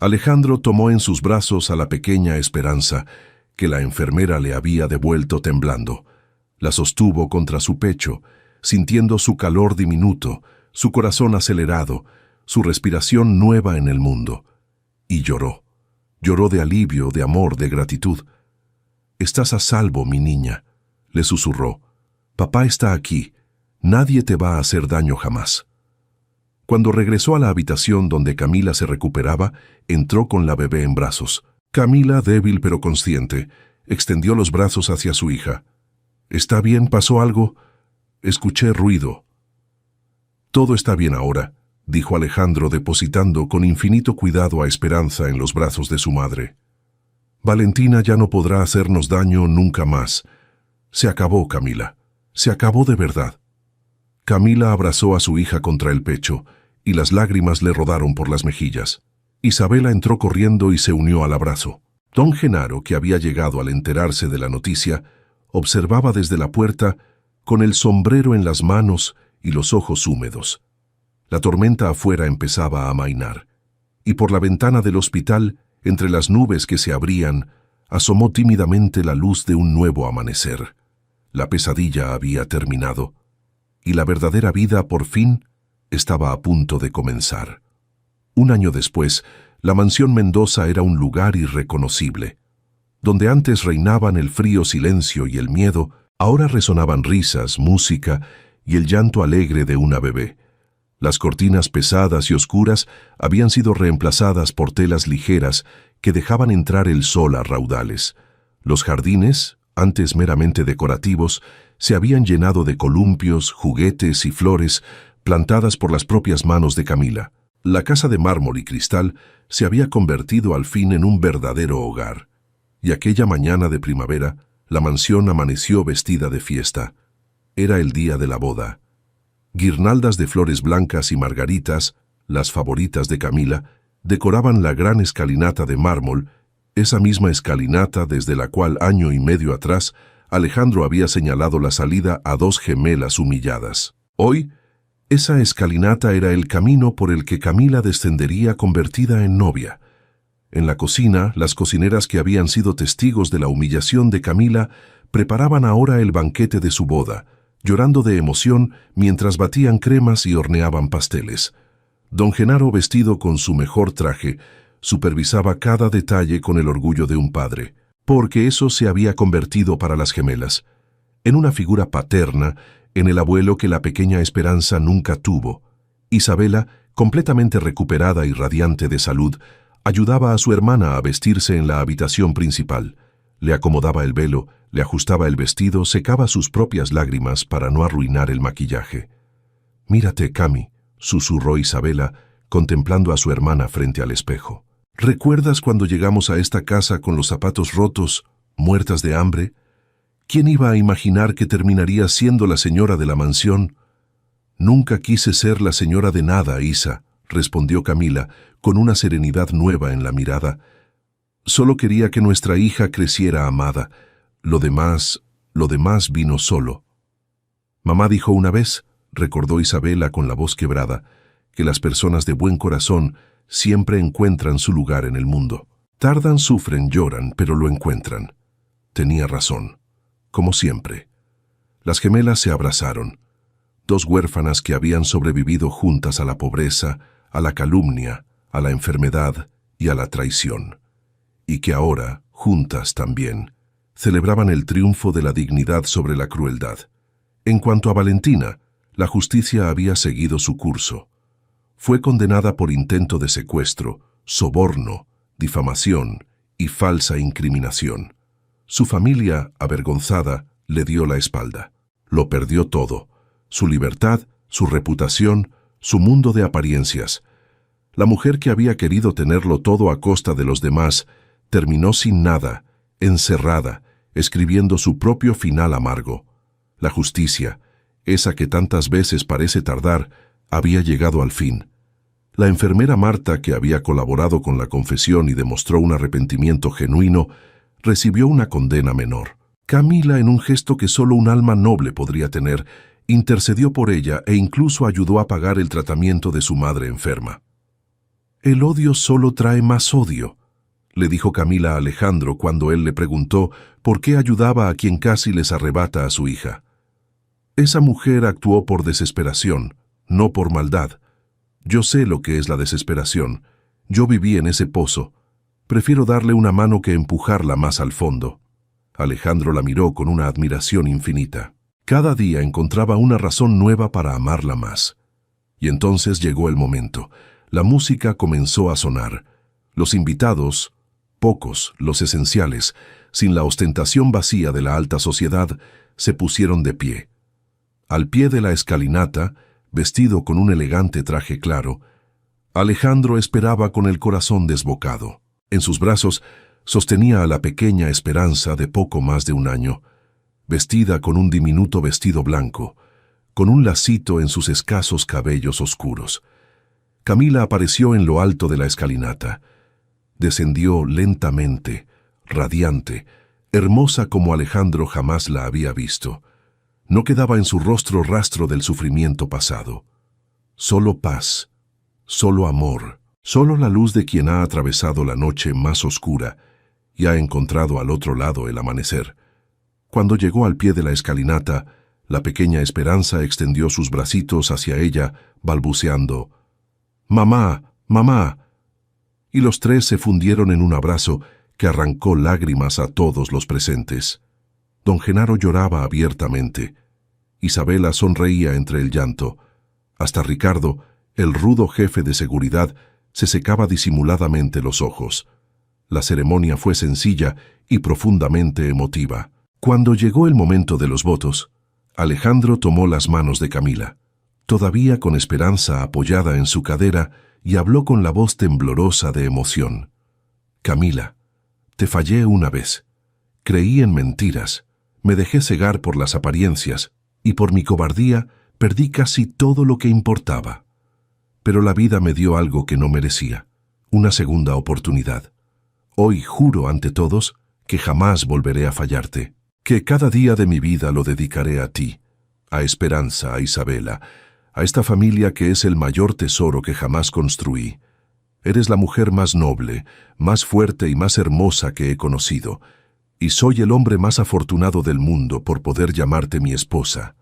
Alejandro tomó en sus brazos a la pequeña Esperanza, que la enfermera le había devuelto temblando. La sostuvo contra su pecho, sintiendo su calor diminuto, su corazón acelerado, su respiración nueva en el mundo. Y lloró. Lloró de alivio, de amor, de gratitud. «Estás a salvo, mi niña», le susurró. «Papá está aquí. Nadie te va a hacer daño jamás». Cuando regresó a la habitación donde Camila se recuperaba, entró con la bebé en brazos. Camila, débil pero consciente, extendió los brazos hacia su hija. «¿Está bien? ¿Pasó algo?» «Escuché ruido». «Todo está bien ahora», dijo Alejandro depositando con infinito cuidado a Esperanza en los brazos de su madre. Valentina ya no podrá hacernos daño nunca más. Se acabó, Camila. Se acabó de verdad. Camila abrazó a su hija contra el pecho y las lágrimas le rodaron por las mejillas. Isabela entró corriendo y se unió al abrazo. Don Genaro, que había llegado al enterarse de la noticia, observaba desde la puerta con el sombrero en las manos y los ojos húmedos. La tormenta afuera empezaba a amainar, y por la ventana del hospital, entre las nubes que se abrían, asomó tímidamente la luz de un nuevo amanecer. La pesadilla había terminado, y la verdadera vida, por fin, estaba a punto de comenzar. Un año después, la mansión Mendoza era un lugar irreconocible. Donde antes reinaban el frío silencio y el miedo, ahora resonaban risas, música y el llanto alegre de una bebé. Las cortinas pesadas y oscuras habían sido reemplazadas por telas ligeras que dejaban entrar el sol a raudales. Los jardines, antes meramente decorativos, se habían llenado de columpios, juguetes y flores plantadas por las propias manos de Camila. La casa de mármol y cristal se había convertido al fin en un verdadero hogar. Y aquella mañana de primavera, la mansión amaneció vestida de fiesta. Era el día de la boda. Guirnaldas de flores blancas y margaritas, las favoritas de Camila, decoraban la gran escalinata de mármol, esa misma escalinata desde la cual año y medio atrás Alejandro había señalado la salida a dos gemelas humilladas. Hoy, esa escalinata era el camino por el que Camila descendería convertida en novia. En la cocina, las cocineras que habían sido testigos de la humillación de Camila preparaban ahora el banquete de su boda, llorando de emoción mientras batían cremas y horneaban pasteles. Don Genaro, vestido con su mejor traje, supervisaba cada detalle con el orgullo de un padre, porque eso se había convertido para las gemelas, en una figura paterna, en el abuelo que la pequeña Esperanza nunca tuvo. Isabela, completamente recuperada y radiante de salud, ayudaba a su hermana a vestirse en la habitación principal. Le acomodaba el velo, le ajustaba el vestido, secaba sus propias lágrimas para no arruinar el maquillaje. «Mírate, Cami», susurró Isabela, contemplando a su hermana frente al espejo. «¿Recuerdas cuando llegamos a esta casa con los zapatos rotos, muertas de hambre? ¿Quién iba a imaginar que terminaría siendo la señora de la mansión?» «Nunca quise ser la señora de nada, Isa», respondió Camila, con una serenidad nueva en la mirada. «Solo quería que nuestra hija creciera amada. Lo demás vino solo». «Mamá dijo una vez», recordó Isabela con la voz quebrada, «que las personas de buen corazón siempre encuentran su lugar en el mundo. Tardan, sufren, lloran, pero lo encuentran». Tenía razón, como siempre. Las gemelas se abrazaron, dos huérfanas que habían sobrevivido juntas a la pobreza, a la calumnia, a la enfermedad y a la traición, y que ahora, juntas también, celebraban el triunfo de la dignidad sobre la crueldad. En cuanto a Valentina, la justicia había seguido su curso. Fue condenada por intento de secuestro, soborno, difamación y falsa incriminación. Su familia, avergonzada, le dio la espalda. Lo perdió todo: su libertad, su reputación, su mundo de apariencias. La mujer que había querido tenerlo todo a costa de los demás terminó sin nada, encerrada, escribiendo su propio final amargo. La justicia, esa que tantas veces parece tardar, había llegado al fin. La enfermera Marta, que había colaborado con la confesión y demostró un arrepentimiento genuino, recibió una condena menor. Camila, en un gesto que solo un alma noble podría tener, intercedió por ella e incluso ayudó a pagar el tratamiento de su madre enferma. «El odio solo trae más odio», le dijo Camila a Alejandro cuando él le preguntó por qué ayudaba a quien casi les arrebata a su hija. «Esa mujer actuó por desesperación, no por maldad. Yo sé lo que es la desesperación. Yo viví en ese pozo. Prefiero darle una mano que empujarla más al fondo». Alejandro la miró con una admiración infinita. Cada día encontraba una razón nueva para amarla más. Y entonces llegó el momento. La música comenzó a sonar. Los invitados, pocos, los esenciales, sin la ostentación vacía de la alta sociedad, se pusieron de pie. Al pie de la escalinata, vestido con un elegante traje claro, Alejandro esperaba con el corazón desbocado. En sus brazos sostenía a la pequeña Esperanza de poco más de un año, vestida con un diminuto vestido blanco, con un lacito en sus escasos cabellos oscuros. Camila apareció en lo alto de la escalinata. Descendió lentamente, radiante, hermosa como Alejandro jamás la había visto. No quedaba en su rostro rastro del sufrimiento pasado. Solo paz, solo amor, solo la luz de quien ha atravesado la noche más oscura y ha encontrado al otro lado el amanecer. Cuando llegó al pie de la escalinata, la pequeña Esperanza extendió sus bracitos hacia ella, balbuceando: «¡Mamá! ¡Mamá!». Y los tres se fundieron en un abrazo que arrancó lágrimas a todos los presentes. Don Genaro lloraba abiertamente. Isabela sonreía entre el llanto. Hasta Ricardo, el rudo jefe de seguridad, se secaba disimuladamente los ojos. La ceremonia fue sencilla y profundamente emotiva. Cuando llegó el momento de los votos, Alejandro tomó las manos de Camila, todavía con Esperanza apoyada en su cadera, y habló con la voz temblorosa de emoción. «Camila, te fallé una vez. Creí en mentiras, me dejé cegar por las apariencias, y por mi cobardía perdí casi todo lo que importaba. Pero la vida me dio algo que no merecía, una segunda oportunidad. Hoy juro ante todos que jamás volveré a fallarte, que cada día de mi vida lo dedicaré a ti, a Esperanza, a Isabela, a esta familia que es el mayor tesoro que jamás construí. Eres la mujer más noble, más fuerte y más hermosa que he conocido, y soy el hombre más afortunado del mundo por poder llamarte mi esposa».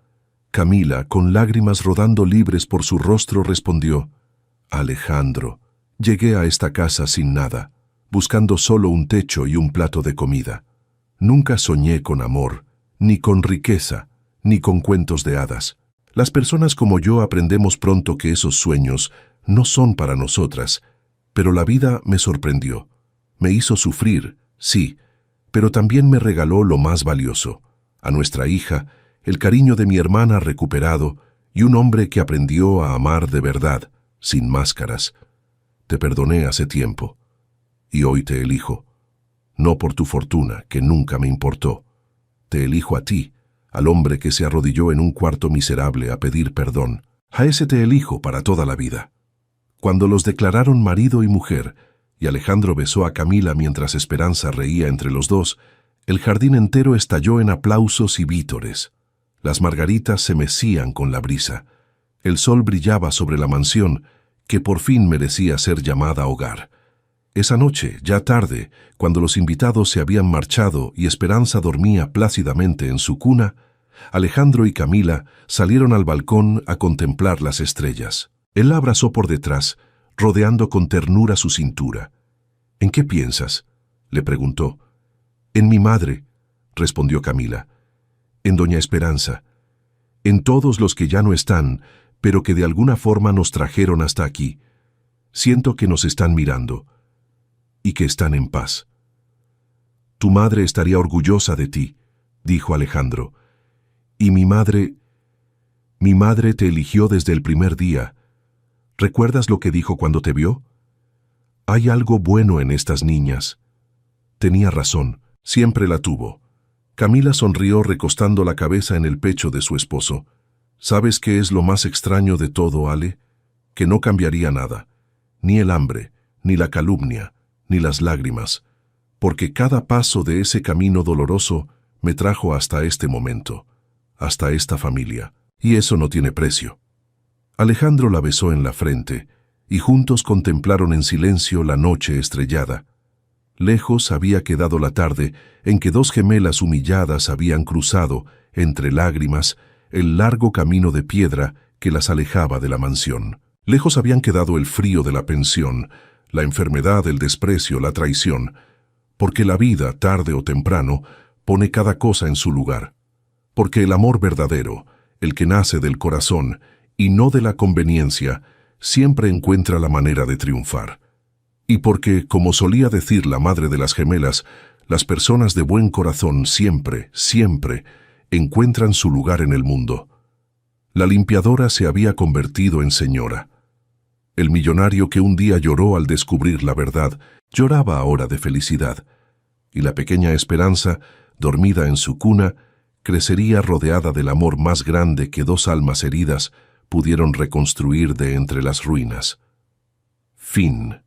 Camila, con lágrimas rodando libres por su rostro, respondió: «Alejandro, llegué a esta casa sin nada, buscando solo un techo y un plato de comida. Nunca soñé con amor, ni con riqueza, ni con cuentos de hadas. Las personas como yo aprendemos pronto que esos sueños no son para nosotras, pero la vida me sorprendió. Me hizo sufrir, sí, pero también me regaló lo más valioso, a nuestra hija, el cariño de mi hermana recuperado y un hombre que aprendió a amar de verdad, sin máscaras. Te perdoné hace tiempo, y hoy te elijo. No por tu fortuna, que nunca me importó. Te elijo a ti, al hombre que se arrodilló en un cuarto miserable a pedir perdón. A ese te elijo para toda la vida». Cuando los declararon marido y mujer, y Alejandro besó a Camila mientras Esperanza reía entre los dos, el jardín entero estalló en aplausos y vítores. Las margaritas se mecían con la brisa. El sol brillaba sobre la mansión, que por fin merecía ser llamada hogar. Esa noche, ya tarde, cuando los invitados se habían marchado y Esperanza dormía plácidamente en su cuna, Alejandro y Camila salieron al balcón a contemplar las estrellas. Él la abrazó por detrás, rodeando con ternura su cintura. «¿En qué piensas?», le preguntó. «En mi madre», respondió Camila. «En doña Esperanza. En todos los que ya no están, pero que de alguna forma nos trajeron hasta aquí. Siento que nos están mirando y que están en paz». «Tu madre estaría orgullosa de ti», dijo Alejandro. «Y mi madre te eligió desde el primer día. ¿Recuerdas lo que dijo cuando te vio? Hay algo bueno en estas niñas». Tenía razón, siempre la tuvo. Camila sonrió recostando la cabeza en el pecho de su esposo. «¿Sabes qué es lo más extraño de todo, Ale? Que no cambiaría nada, ni el hambre, ni la calumnia, ni las lágrimas, porque cada paso de ese camino doloroso me trajo hasta este momento, hasta esta familia, y eso no tiene precio». Alejandro la besó en la frente, y juntos contemplaron en silencio la noche estrellada. Lejos había quedado la tarde en que dos gemelas humilladas habían cruzado, entre lágrimas, el largo camino de piedra que las alejaba de la mansión. Lejos habían quedado el frío de la pensión, la enfermedad, el desprecio, la traición, porque la vida, tarde o temprano, pone cada cosa en su lugar. Porque el amor verdadero, el que nace del corazón y no de la conveniencia, siempre encuentra la manera de triunfar. Y porque, como solía decir la madre de las gemelas, las personas de buen corazón siempre, siempre encuentran su lugar en el mundo. La limpiadora se había convertido en señora. El millonario que un día lloró al descubrir la verdad, lloraba ahora de felicidad, y la pequeña Esperanza, dormida en su cuna, crecería rodeada del amor más grande que dos almas heridas pudieron reconstruir de entre las ruinas. Fin.